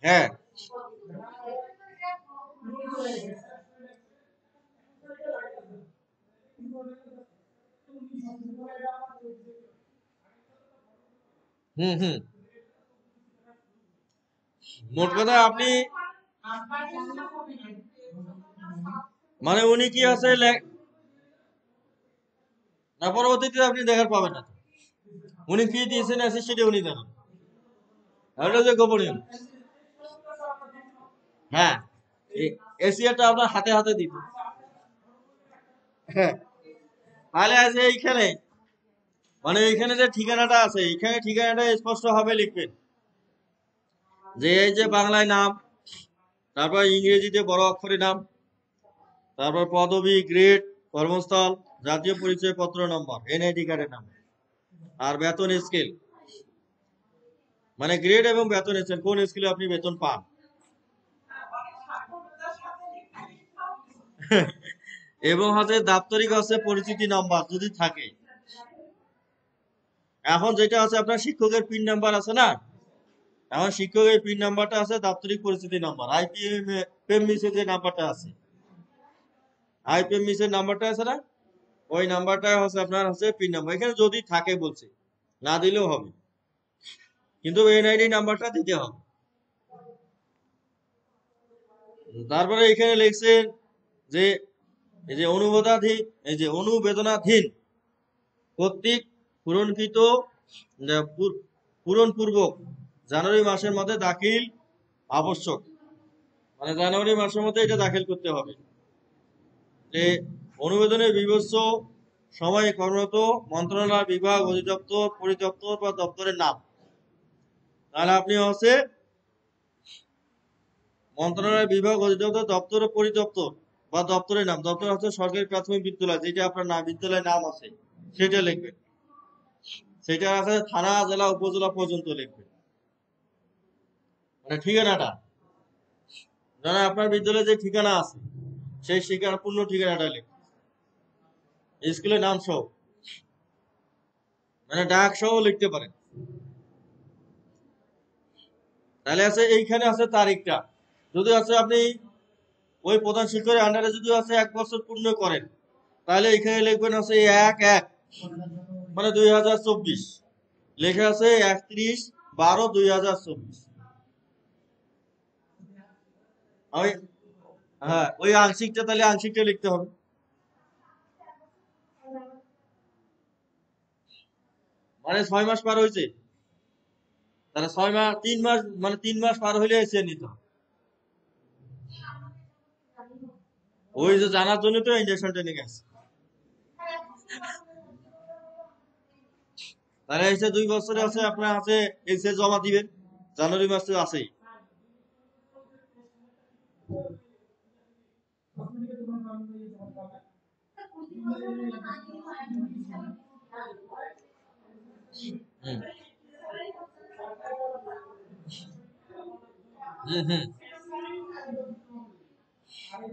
হ্যাঁ, হুম হুম। মোট কথা আপনি মানে উনি কি আছে না, পরবর্তীতে আপনি দেখার পাবেন না। উনি কি দিয়েছেন আছে সেটা উনি জানেন, এটা যে গোপনীয়। হ্যাঁ, এশিয়াটা আপনার হাতে হাতে দিত। হ্যাঁ, তাহলে আছে এইখানে, মানে এইখানে যে ঠিকানাটা আছে, এইখানে ঠিকানাটা স্পষ্ট ভাবে লিখবেন, যে এই যে বাংলায় নাম, তারপর ইংরেজিতে বড় অক্ষরে নাম, তারপর পদবি, গ্রেড, কর্মস্থল, জাতীয় পরিচয় পত্র নম্বর, এনআইডি কার্ডের নাম, আর বেতন স্কেল, মানে গ্রেড এবং বেতন স্কেল, কোন স্কেলে আপনি বেতন পান। এবং হচ্ছে দাপ্তরিক আছে পরিচিতি নাম্বার যদি থাকে। এখন যেটা আছে আপনার শিক্ষকের পিন নাম্বার আছে না, এখন শিক্ষকের পিন নাম্বারটা আছে দাপ্তরিক পরিচিতি নাম্বার, আইপিএমএস যে নাম্বারটা আছে, আইপিএমএস এর নাম্বারটা আছে না, ওই নাম্বারটা হচ্ছে আপনার হচ্ছে পিন নাম্বার, এখানে যদি থাকে বলছে, না দিলেও হবে, কিন্তু এনআইডি নাম্বারটা দিতে হবে। তারপরে এখানে লিখছেন যে এই যে অনুবেদনাধীন, এই যে অনুবেদনাধীন কর্তৃক পূরণকৃত পূরণপূর্বক জানুয়ারি মাসের মধ্যে দাখিল আবশ্যক, মানে জানুয়ারি মাসের মধ্যে এটা দাখিল করতে হবে। যে অনুবেদনের বিবস্ব সময়ে কর্মরত মন্ত্রণালয়, বিভাগ, অধিদপ্তর, পরিদপ্তর বা দপ্তরের নাম, তাহলে আপনি হচ্ছে মন্ত্রণালয়, বিভাগ, অধিদপ্তর, দপ্তর ও পরিদপ্তর বা দপ্তরের নাম, দপ্তর হচ্ছে সরকারি প্রাথমিক বিদ্যালয়, যেটা আপনার নাম বিদ্যালয়ের নাম আছে সেটা লিখবেন, সেটা আছে থানা, জেলা, উপজেলা পর্যন্ত লিখবেন, মানে ঠিকানাটা, জানা আপনার বিদ্যালয়ে যে ঠিকানা আছে সেই ঠিকানা, পূর্ণ ঠিকানাটা লিখবেন, স্কুলের নাম সহ, মানে ডাক সহ লিখতে পারেন। তাহলে আছে এইখানে আছে তারিখটা, যদি আছে আপনি ওই প্রধান শিক্ষকের আন্ডারে যদি আছে 1 বছর পূর্ণ করেন, তাহলে এখানে লিখবেন আছে 1/1, মানে 2024, লেখা আছে 31/12/2024। ওই, হ্যাঁ, ওই আংশিকটা তাহলে আংশিকটা লিখতে হবে, মানে 6 মাস পার হয়েছে, তাহলে 6 মাস, 3 মাস, মানে 3 মাস পার হইলে এসে নিতে হবে। ওই যে জানার জন্য তো ইন্ডাকশন ট্রেনিং আছে। তাহলে এসে 2 বছরে আছে আপনার আছে এসে জমা দিবেন, জানুয়ারি মাসে আছেই। হুম হুম হুম।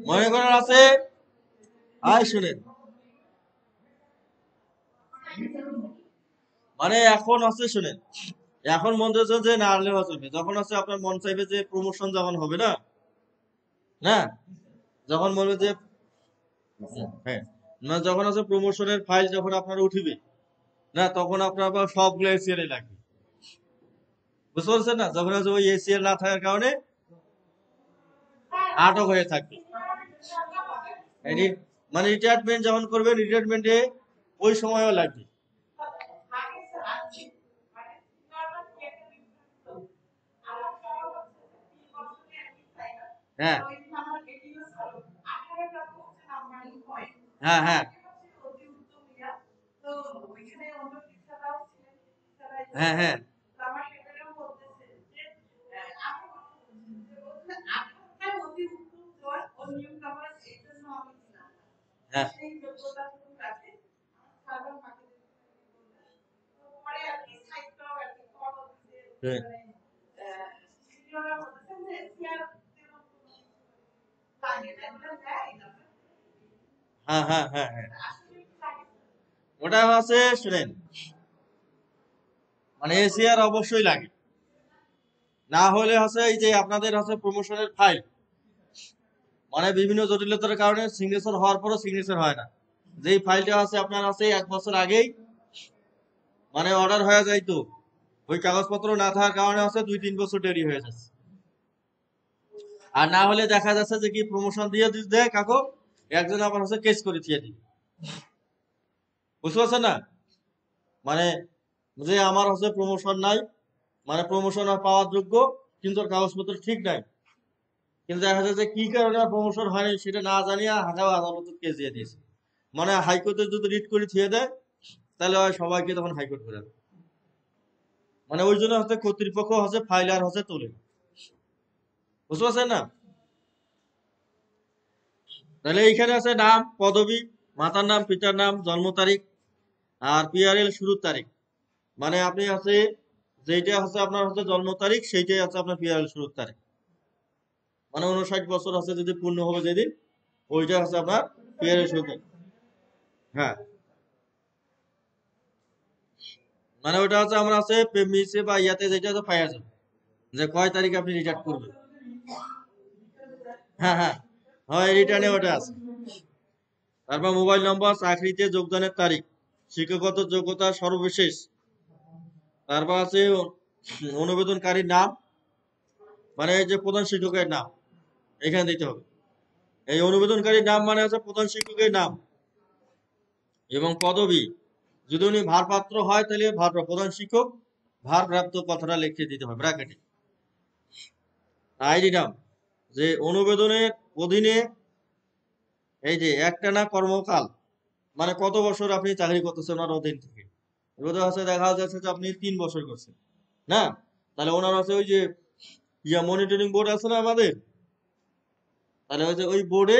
মনে করেন আছে, আয় শুনেন, মানে এখন আছে শুনেন, এখন মন চাইছে যে না আনলে চলবে, যখন আছে আপনার মন চাইবে যে প্রমোশন যখন হবে না, না, যখন বলবে যে হ্যাঁ, না, যখন আছে প্রমোশনের ফাইল যখন আপনার উঠিবে না, তখন আপনার আবার সবগুলো এসিএল লাগবে। বুঝতে পারছেন না? যখন হচ্ছে ওই এসিএল না থাকার কারণে আটক হয়ে থাকবে। মানে রিটায়ারমেন্ট যখন করবেন, রিটায়ারমেন্টে ওই সময়ও লাগবে। হ্যাঁ হ্যাঁ হ্যাঁ হ্যাঁ হ্যাঁ হ্যাঁ হ্যাঁ হ্যাঁ হ্যাঁ হ্যাঁ ওটা আছে, শুনেন, মানে এসিআর অবশ্যই লাগে। না হলে হচ্ছে এই যে আপনাদের হচ্ছে প্রমোশনের ফাইল, মানে বিভিন্ন জটিলতার কারণে সিগনেচার হওয়ার পরও সিগনেচার হয় না। যেই ফাইলটা আছে আপনার আছে 1 বছর আগেই মানে অর্ডার হয়ে যাইতো, ওই কাগজপত্র না থাকার কারণে আছে 2-3 বছর দেরি হয়ে যাচ্ছে। আর না হলে দেখা যাচ্ছে যে কি প্রমোশন দিয়ে দেয় কাকো, একজন আবার হচ্ছে কেস করে দিয়ে দিবে। বুঝতে পারছেন না? মানে যে আমার হচ্ছে প্রমোশন নাই, মানে প্রমোশন আর পাওয়ার যোগ্য কিন্তু ওর কাগজপত্র ঠিক নাই, কিন্তু দেখা যাচ্ছে কি কারণে প্রমোশন হয়নি সেটা না জানিয়ে হাজার আদালতে কেস দিয়ে দিয়েছে। মানে হাইকোর্টে যদি রিট করে থিয়ে দেয় তাহলে হয় সবাইকে তখন হাইকোর্ট করে দেয়। মানে ওই জন্য হচ্ছে কর্তৃপক্ষ হচ্ছে ফাইল আর হচ্ছে তোলে। বুঝতে পারছেন না? তাহলে এইখানে আছে নাম, পদবি, মাতার নাম, পিতার নাম, জন্ম তারিখ, আর পিআরএল শুরুর তারিখ। মানে আপনি আছে যেইটা হচ্ছে আপনার হচ্ছে জন্ম তারিখ, সেইটাই আছে আপনার পিআরএল শুরুর তারিখ। মানে 59 বছর আছে যদি পূর্ণ হবে যেদিন, ওইটা হচ্ছে আপনার পিআরএল শুরুর তারিখ। হ্যাঁ, মানে ওইটা হচ্ছে আমরা আছে মিসে বা ইয়াতে যেটা হচ্ছে পাইয়া যাবে যে কয় তারিখ আপনি রিটার্ন করবেন। হ্যাঁ হ্যাঁ হয়, রিটার্নে ওটা আছে। তারপর মোবাইল নম্বর, চাকরিতে যোগদানের তারিখ, শিক্ষাগত যোগ্যতা সর্বশেষ, তারপর আছে অনুবেদনকারীর নাম, মানে এই যে প্রধান শিক্ষকের নাম এখানে দিতে হবে। এই অনুবেদনকারীর নাম মানে হচ্ছে প্রধান শিক্ষকের নাম এবং পদবি। যদি উনি ভারপাত্র হয় তাহলে প্রধান শিক্ষক, ভারপ্রাপ্ত কথাটা লিখে দিতে হবে ব্র্যাকেটে। আইডি নাম, যে অনুবেদনের অধীনে এই যে একটানা কর্মকাল, মানে কত বছর আপনি চাকরি করতেছেন ওনার অধীন থেকে। এবার হচ্ছে দেখা যাচ্ছে যে আপনি 3 বছর করছেন না, তাহলে ওনার আছে ওই যে মনিটরিং বোর্ড আছে না আমাদের, তাহলে ওই যে ওই বোর্ডে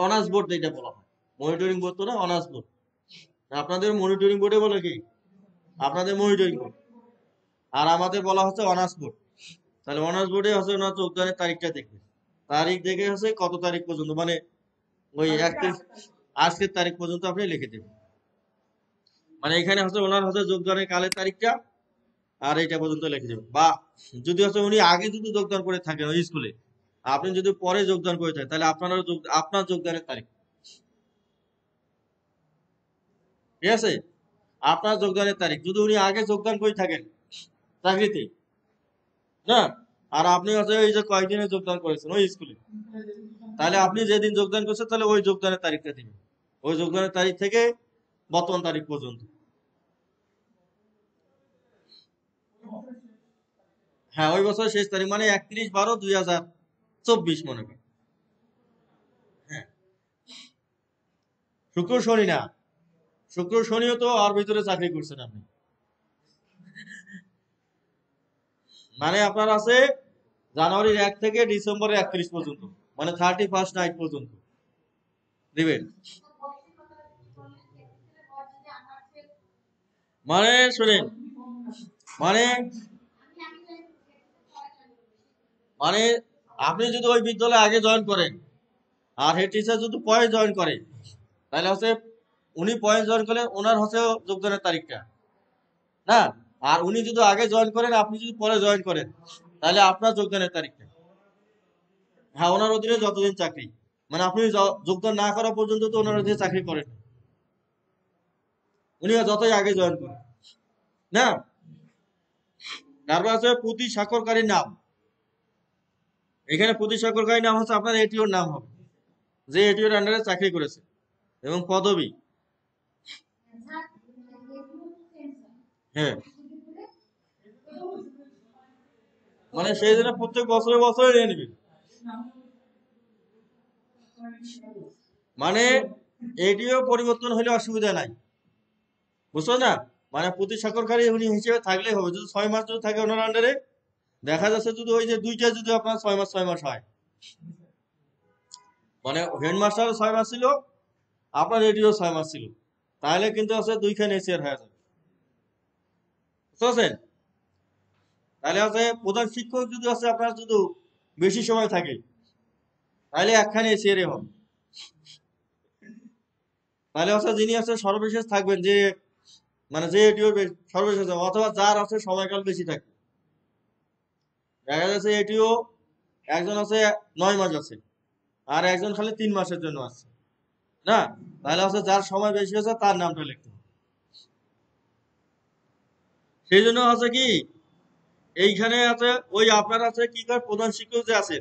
অনার্স বোর্ড যেটা বলা হয়, মনিটরিং বোর্ড তো না, অনার্স বোর্ড। আপনাদের মনিটরিং বোর্ডে বলে কি? আপনাদের মনিটরিং বোর্ড, আর আমাদের বলা হচ্ছে অনার্স বোর্ড। তাহলে অনার্স বোর্ডে হচ্ছে ওনার যোগদানের তারিখটা দেখবে, তারিখ দেখে হচ্ছে কত তারিখ পর্যন্ত, মানে ওই 31 আজকের তারিখ পর্যন্ত আপনি লিখে দেবেন। মানে এখানে হচ্ছে ওনার হচ্ছে যোগদানের কালের তারিখটা আর এইটা পর্যন্ত লিখে দেবেন। বা যদি হচ্ছে উনি আগে যদি যোগদান করে থাকেন ওই স্কুলে, আপনি যদি পরে যোগদান করে থাকেন তাহলে আপনার যোগদানের তারিখ, ঠিক আছে? আপনার যোগদানের তারিখ যদি উনি আগে যোগদান করে থাকেন চাকরিতে, না, আর আপনি হচ্ছে এই যে কয়েকদিনে যোগদান করেছেন ওই স্কুলে, তাহলে আপনি যেদিন যোগদান করছেন তাহলে ওই যোগদানের তারিখটা দিবেন, ওই যোগদানের তারিখ থেকে বর্তমান তারিখ পর্যন্ত। হ্যাঁ, ওই বছরের শেষ তারিখ মানে 31/12/2024 মনে করেন। হ্যাঁ, শুক্র শনি না, শুক্র শনিও তো আর ভিতরে চাকরি করছেন আপনি। মানে আপনার আছে জানুয়ারির 1 থেকে ডিসেম্বরের 31 পর্যন্ত, মানে 31st নাইট পর্যন্ত দিবেন। মানে শুনেন, মানে মানে আপনি যদি ওই বিদ্যালয়ে আগে জয়েন করেন আর হেড টিচার যদি পরে জয়েন করে, তাহলে হচ্ছে উনি পরে জয়েন করলে ওনার হচ্ছে যোগদানের তারিখটা, না, আর উনি যদি আগে জয়েন করেন আপনি যদি পরে জয়েন করেন তাহলে আপনার যোগদানের তারিখটা। হ্যাঁ, ওনার অধীনে যতদিন চাকরি, মানে আপনি যোগদান না করা পর্যন্ত তো ওনার অধীনে চাকরি করেন, উনি যতই আগে জয়েন করেন, না। তারপর আছে প্রতি স্বাক্ষরকারীর নাম। এখানে প্রতি স্বাক্ষরকারীর নাম হচ্ছে আপনার এটিওর নাম হবে, যে এটিওর আন্ডারে চাকরি করেছে, এবং পদবি। হ্যাঁ, মানে সেই জন্য প্রত্যেক বছরে বছরে নিয়ে নেবেন। মানে এটিও পরিবর্তন হলে অসুবিধা নাই, বুঝছো না? মানে প্রতি স্বাক্ষরকারী উনি হিসেবে থাকলেই হবে। যদি 6 মাস যদি থাকে ওনার আন্ডারে, দেখা যাচ্ছে যদি ওই যে দুইটা যদি আপনার 6 মাস হয়, মানে হেডমাস্টার 6 মাস ছিল, আপনার এটিও 6 মাস ছিল, তাহলে কিন্তু আছে দুইখানে এসিয়ার হয়ে যাবে, বুঝতে পারছেন? তাহলে আছে প্রধান শিক্ষক যদি আছে আপনার যদি বেশি সময় থাকে, তাহলে একখানে এসিয়ার হবে। তাহলে আছে যিনি আছে সর্বশেষ থাকবেন, যে মানে যে এটিও সর্বশেষ, অথবা যার আছে সময়কাল বেশি থাকে। দেখা যাচ্ছে এটিও একজন আছে 9 মাস আছে, আর একজন খালি 3 মাসের জন্য আছে, না? তাহলে আছে যার সময় বেশি আছে তার নামটা লিখতে হবে। সেই জন্য আছে কি, এইখানে আছে ওই আপনার আছে কি করে, প্রধান শিক্ষক যে আছে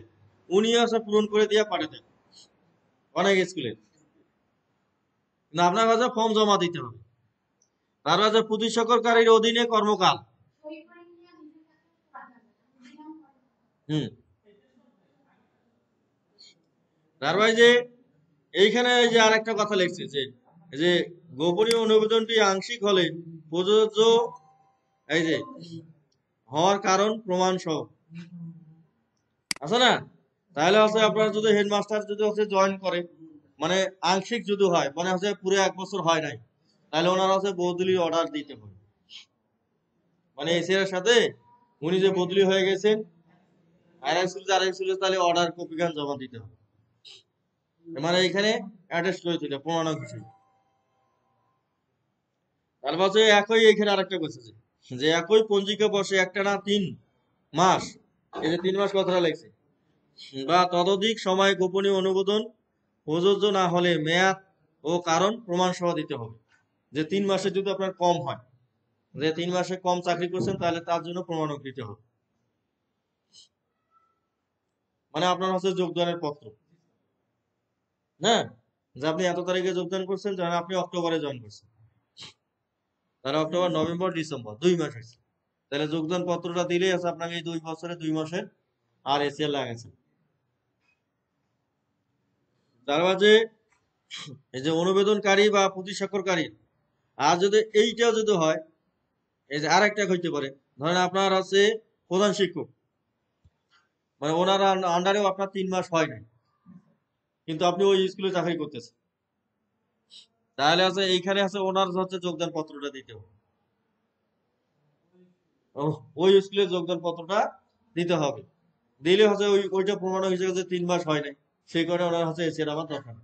উনি আছে পূরণ করে দিয়ে পাঠাতে অনেক স্কুলে, না আপনার কাছে ফর্ম জমা দিতে হবে। তারপর আছে প্রতি স্বাক্ষরকারীর অধীনে কর্মকাল। হুম। তারপর যে এইখানে এই যে আরেকটা কথা লিখছে, যে এই যে গোপনীয় অনুবেদনটি আংশিক হলে প্রযোজ্য, এই যে হওয়ার কারণ প্রমাণ সহ আছে না? তাহলে হচ্ছে আপনার যদি হেডমাস্টার যদি হচ্ছে জয়েন করে, মানে আংশিক যদি হয়, মানে হচ্ছে পুরো 1 বছর হয় নাই, তাহলে ওনার হচ্ছে বদলির অর্ডার দিতে হবে। মানে এসির সাথে উনি যে বদলি হয়ে গেছেন আরেক স্কুলে, তাহলে অর্ডার কপি গান জমা দিতে হবে, মানে এখানে অ্যাটাচ করে দিতে প্রমাণক হিসেবে। তারপর হচ্ছে একই, এখানে আরেকটা বলছে যে একই পঞ্জিকা বসে একটানা 3 মাস, এই যে 3 মাস কথাটা লেগছে, বা ততোধিক সময় গোপনীয় অনুমোদন প্রযোজ্য না হলে মেয়াদ ও কারণ প্রমাণ সহ দিতে হবে। যে 3 মাসে যদি আপনার কম হয়, যে 3 মাসে কম চাকরি করছেন, তাহলে তার জন্য প্রমাণক দিতে হবে। মানে আপনার হচ্ছে যোগদানের পত্র, হ্যাঁ, যে আপনি এত তারিখে যোগদান করছেন, যেমন আপনি অক্টোবরে জয়েন করছেন, তাহলে অক্টোবর নভেম্বর ডিসেম্বর 2 মাস হয়েছে, তাহলে যোগদান পত্রটা দিলেই আছে আপনাকে এই 2 বছরে 2 মাসের আর এসিএল লাগাইছে। তার মাঝে এই যে অনুবেদনকারী বা প্রতি স্বাক্ষরকারী, আর যদি এইটাও যদি হয়, এই যে আর একটা হইতে পারে, ধরেন আপনার আছে প্রধান শিক্ষক, মানে ওনার আন্ডারেও আপনার 3 মাস হয় নাই, কিন্তু আপনি ওই স্কুলে চাকরি করতেছেন, তাহলে আছে এইখানে আছে ওনার হচ্ছে যোগদান পত্রটা দিতে হবে। ওই স্কুলের যোগদান পত্রটা দিতে হবে, দিলে হচ্ছে ওইটা প্রমাণ হিসেবে যে 3 মাস হয় নাই, সেই কারণে ওনার হচ্ছে এসির আমার দরকার।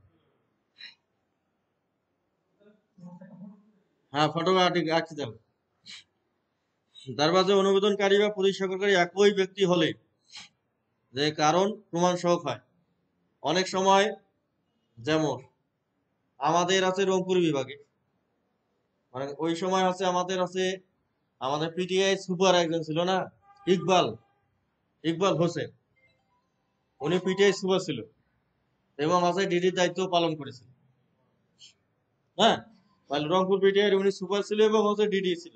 হ্যাঁ, ফটো আঁকতে হবে। তার মাঝে অনুবেদনকারী বা প্রতি স্বাক্ষরকারী একই ব্যক্তি হলে যে কারণ প্রমাণ সহ হয়। অনেক সময় যেমন আমাদের আছে রংপুর বিভাগে, মানে ওই সময় আছে আমাদের পিটিআই সুপার একজন ছিল না, ইকবাল, ইকবাল হোসেন, উনি পিটিআই সুপার ছিল, এবং আছে ডিডির দায়িত্ব পালন করেছিল, হ্যাঁ, তাহলে রংপুর পিটিআই উনি সুপার ছিল এবং হচ্ছে ডিডি ছিল,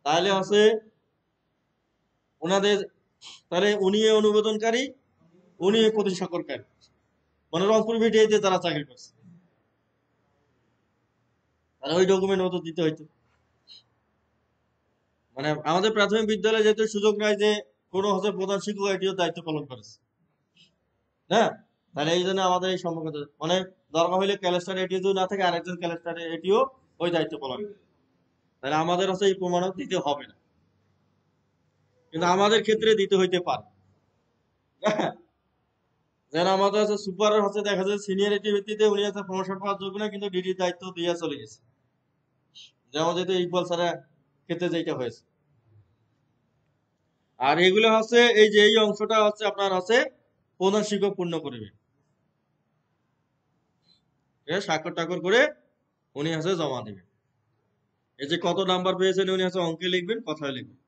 তাহলে আছে ওনাদের, তাহলে উনি অনুবেদনকারী, উনি প্রতি স্বাক্ষরকারী, মানে রংপুর পিটিআইতে তারা চাকরি করছে, তাহলে ওই ডকুমেন্ট মতো দিতে হইতো। মানে আমাদের প্রাথমিক বিদ্যালয়ে যেহেতু সুযোগ নাই যে কোনো হচ্ছে প্রধান শিক্ষক এটিও দায়িত্ব পালন করেছে, হ্যাঁ, তাহলে এই জন্য আমাদের এই সম্পর্কটা, মানে দরকার হইলে ক্যালেস্টার এটিও যদি না থাকে, আরেকজন ক্যালেস্টার এটিও ওই দায়িত্ব পালন করে, তাহলে আমাদের হচ্ছে এই প্রমাণক দিতে হবে না, কিন্তু আমাদের ক্ষেত্রে দিতে হইতে পারে। হ্যাঁ, যেন আমাদের হচ্ছে সুপার হচ্ছে দেখা যায় সিনিয়রিটি ভিত্তিতে উনি হচ্ছে প্রমোশন পাওয়ার যোগ্য না, কিন্তু ডিডির দায়িত্ব দিয়ে চলে গেছে, যেমন যেহেতু ইকবাল স্যারের ক্ষেত্রে যেটা হয়েছে। আর এগুলো হচ্ছে এই যে এই অংশটা হচ্ছে আপনার হচ্ছে প্রধান শিক্ষক পূর্ণ করবে, স্বাক্ষর টাক্ষর করে উনি হচ্ছে জমা দিবেন। এই যে কত নাম্বার পেয়েছেন উনি হচ্ছে অঙ্কে লিখবেন, কথায় লিখবেন।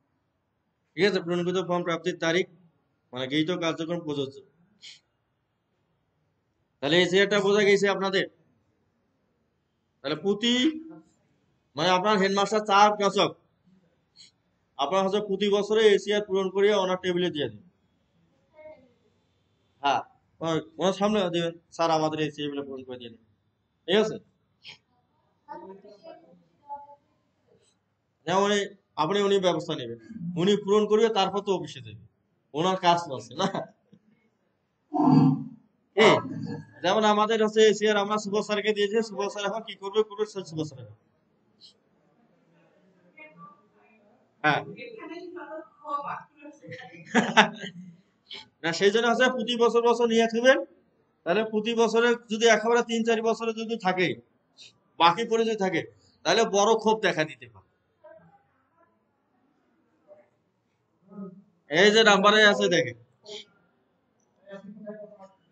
ঠিক আছে, পূরণকৃত ফর্ম প্রাপ্তির তারিখ মানে গৃহীত কার্যক্রম প্রযোজ্য। তাহলে এসিআরটা বোঝা গেছে আপনাদের। তাহলে প্রতি মানে আপনার হেডমাস্টার চার দশক আপনার হচ্ছে প্রতি বছরে এসিআর পূরণ করিয়া ওনার টেবিলে দিয়ে দিন। হ্যাঁ, ওনার সামনে দিবেন, স্যার আমাদের এই টেবিলে পূরণ করে দিয়ে দিন। ঠিক আছে, যেমন আপনি উনি ব্যবস্থা নেবেন, উনি পূরণ করবে, তারপর তো অফিসে যাবে, ওনার কাজ আছে না। এই যেমন আমাদের হচ্ছে এসিআর আমরা সুভাষ স্যারকে দিয়েছি, সুভাষ স্যার এখন কি করবে করবে সুভাষ স্যার। হ্যাঁ না, সেই জন্য হচ্ছে প্রতি বছর বছর নিয়ে থাকবেন। তাহলে প্রতি বছরে যদি একেবারে 3-4 বছরে যদি থাকে, বাকি পড়ে যদি থাকে, তাহলে বড় ক্ষোভ দেখা দিতে পারে। এই যে নাম্বারে আছে দেখেন,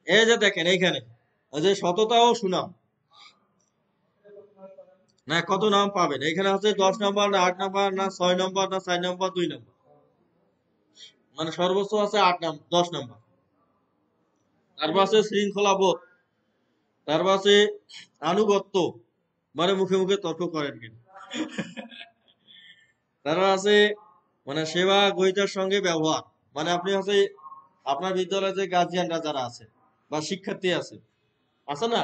এই যে দেখেন এইখানে ওই যে সততা ও সুনাম, না কত নাম পাবেন এখানে হচ্ছে 10 নম্বর না 8 নম্বর না 6 নম্বর না 4 নম্বর 2 নম্বর, মানে সর্বোচ্চ আছে 8 নম্বর 10 নম্বর। তারপর আছে শৃঙ্খলা বোধ, তারপর আছে আনুগত্য, মানে মুখে মুখে তর্ক করেন কিনা। তারপর আছে মানে সেবা গ্রহীতার সঙ্গে ব্যবহার, মানে আপনি হচ্ছে আপনার বিদ্যালয়ে যে গার্জিয়ানরা যারা আছে বা শিক্ষার্থী আছে না,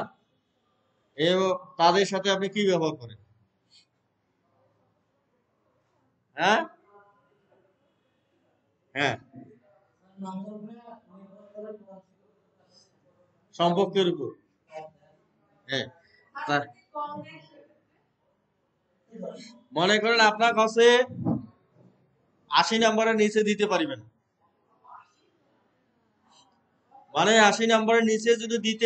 এ তাদের সাথে আপনি কি ব্যবহার করেন। হ্যাঁ হ্যাঁ, সম্পর্কের উপর। হ্যাঁ, তা- মনে করেন আপনার কাছে 80 নম্বরের নিচে দিতে পারিবেন, মানে 80 নম্বরের নিচে যদি দিতে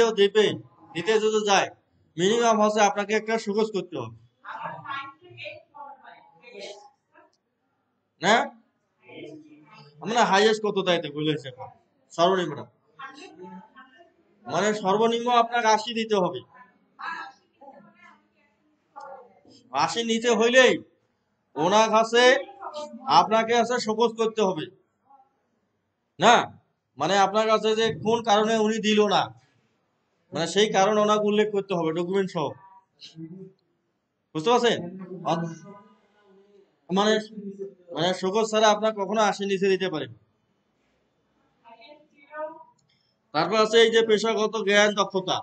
যদি যায়, মিনিমাম হচ্ছে আপনাকে একটা সুগজ করতে হবে না। আমরা হাইয়েস্ট কত তাইতে বলেছে, সর্বনিম্ন মানে সর্বনিম্ন আপনাকে 80 দিতে হবে। 80 নিচে হইলেই ওনার কাছে আপনাকে আছে শোকজ করতে হবে না, মানে আপনার কাছে যে কোন কারণে উনি দিল না, মানে সেই কারণ ওনাকে উল্লেখ করতে হবে ডকুমেন্ট সহ, বুঝতে পারছেন। মানে মানে শোকজ ছাড়া আপনার কখনো 80 নিচে দিতে পারেন। তারপর আছে এই যে পেশাগত জ্ঞান দক্ষতা,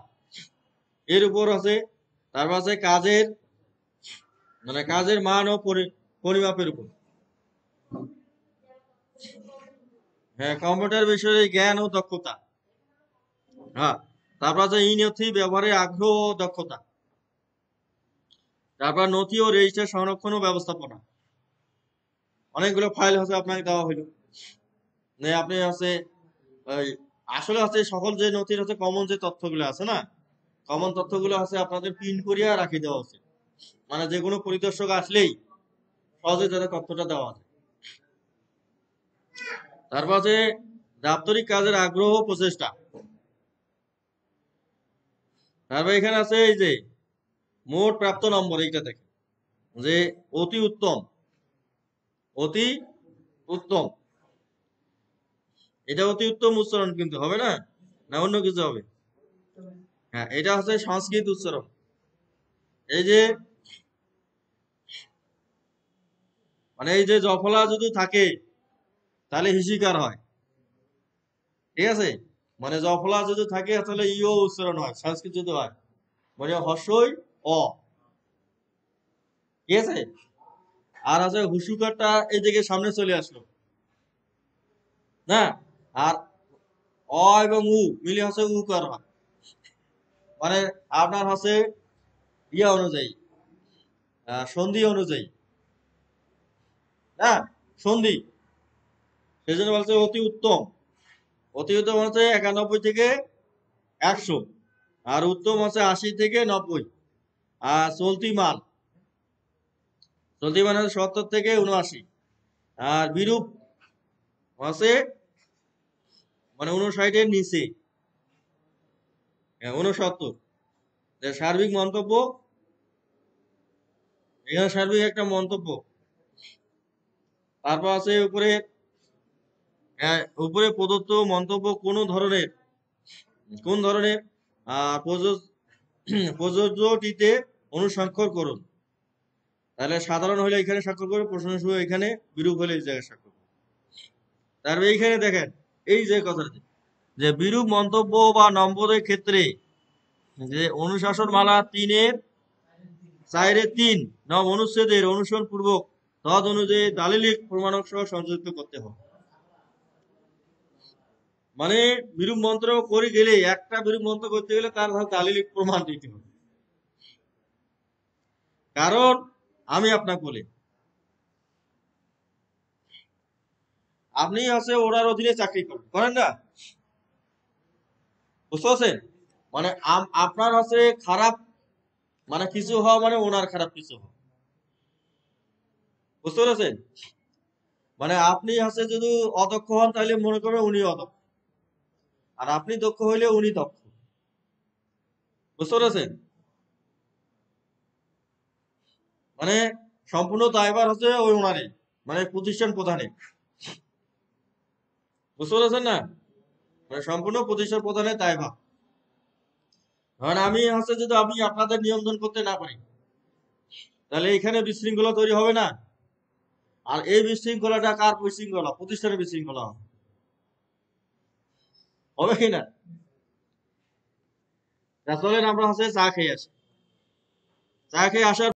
এর উপর আছে। তারপর আছে কাজের মানে কাজের মান ও পরিমাপের উপর। হ্যাঁ, কম্পিউটার বিষয়ে জ্ঞান ও দক্ষতা। হ্যাঁ, তারপর আছে ই নথি ব্যবহারে আগ্রহ ও দক্ষতা। তারপর নথি ও রেজিস্টার সংরক্ষণ ও ব্যবস্থাপনা, অনেকগুলো ফাইল হচ্ছে আপনাকে দেওয়া হলো, আপনি হচ্ছে ওই আসলে হচ্ছে সকল যে নথির হচ্ছে কমন যে তথ্যগুলো আছে না, কমন তথ্যগুলো হচ্ছে আপনাদের প্রিন্ট করিয়া রাখি দেওয়া উচিত, মানে যে কোনো পরিদর্শক আসলেই সহজে যাতে তথ্যটা দেওয়া আছে। তারপর আছে দাপ্তরিক কাজের আগ্রহ ও প্রচেষ্টা। তারপর এখানে আছে এই যে মোট প্রাপ্ত নম্বর, এইটা দেখেন যে অতি উত্তম, অতি উত্তম, এটা অতি উত্তম উচ্চারণ কিন্তু হবে না, না অন্য কিছু হবে। হ্যাঁ, এটা হচ্ছে সংস্কৃত উচ্চারণ। এই যে মানে এই যে জফলা যদি থাকে তাহলে হিসিকার হয়, ঠিক আছে, মানে জফলা যদি থাকে তাহলে ইও উচ্চারণ হয়, সংস্কৃত যদি হয় মানে হর্ষই অ, ঠিক আছে। আর আছে হুসুকারটা এই দিকে সামনে চলে আসলো না, আর অ এবং উ মিলে হচ্ছে উকার হয়, মানে আপনার হচ্ছে ইয়া অনুযায়ী সন্ধি অনুযায়ী না, সন্ধি, সেই জন্য বলছে অতি উত্তম। অতি উত্তম হচ্ছে 91 থেকে 100, আর উত্তম হচ্ছে 80 থেকে 90, আর চলতি মান হচ্ছে 70 থেকে 79, আর বিরূপ হচ্ছে মানে 59-এর নিচে 69। সার্বিক মন্তব্য, এখানে সার্বিক একটা মন্তব্য। তারপর আছে উপরে উপরে প্রদত্ত মন্তব্য কোন ধরনের প্রযোজ্যটিতে অনুস্বাক্ষর করুন। তাহলে সাধারণ হলে এখানে স্বাক্ষর করবে, প্রশংসনীয় এখানে, বিরূপ হলে এই জায়গায় স্বাক্ষর করবে। তারপরে এইখানে দেখেন এই যে কথাটি, যে বিরূপ মন্তব্য বা নম্বরের ক্ষেত্রে যে অনুশাসনমালা 3-4 নব অনুচ্ছেদের অনুসরণ পূর্বক তদ অনুযায়ী দালিলিক প্রমাণক সহ সংযুক্ত করতে হবে। মানে বিরূপ মন্ত্র করে গেলে, একটা বিরূপ মন্ত্র করতে গেলে তার দালিলিক প্রমাণ দিতে হবে। কারণ আমি আপনাকে বলি, আপনি আছে ওনার অধীনে চাকরি করেন না, বুঝতে পারছেন? মানে আপনার আছে খারাপ মানে কিছু হওয়া মানে ওনার খারাপ কিছু হওয়া, বুঝতে পেরেছেন? মানে আপনি আছে যদি অদক্ষ হন তাহলে মনে করবেন উনি অদক্ষ, আর আপনি দক্ষ হইলে উনি দক্ষ, বুঝতে পেরেছেন? মানে সম্পূর্ণ দায়ভার হচ্ছে ওই ওনারই, মানে প্রতিষ্ঠান প্রধানের, বুঝতে পেরেছেন না? মানে সম্পূর্ণ প্রতিষ্ঠান প্রধানের দায়ভার। কারণ আমি হচ্ছে যদি আমি আপনাদের নিয়ন্ত্রণ করতে না পারি তাহলে এখানে বিশৃঙ্খলা তৈরি হবে না। আর এই বিশৃঙ্খলাটা কার বিশৃঙ্খলা? প্রতিষ্ঠানের বিশৃঙ্খলা হবে কিনা? চলেন আমরা হচ্ছে চা খেয়ে আসি। চা খেয়ে আসার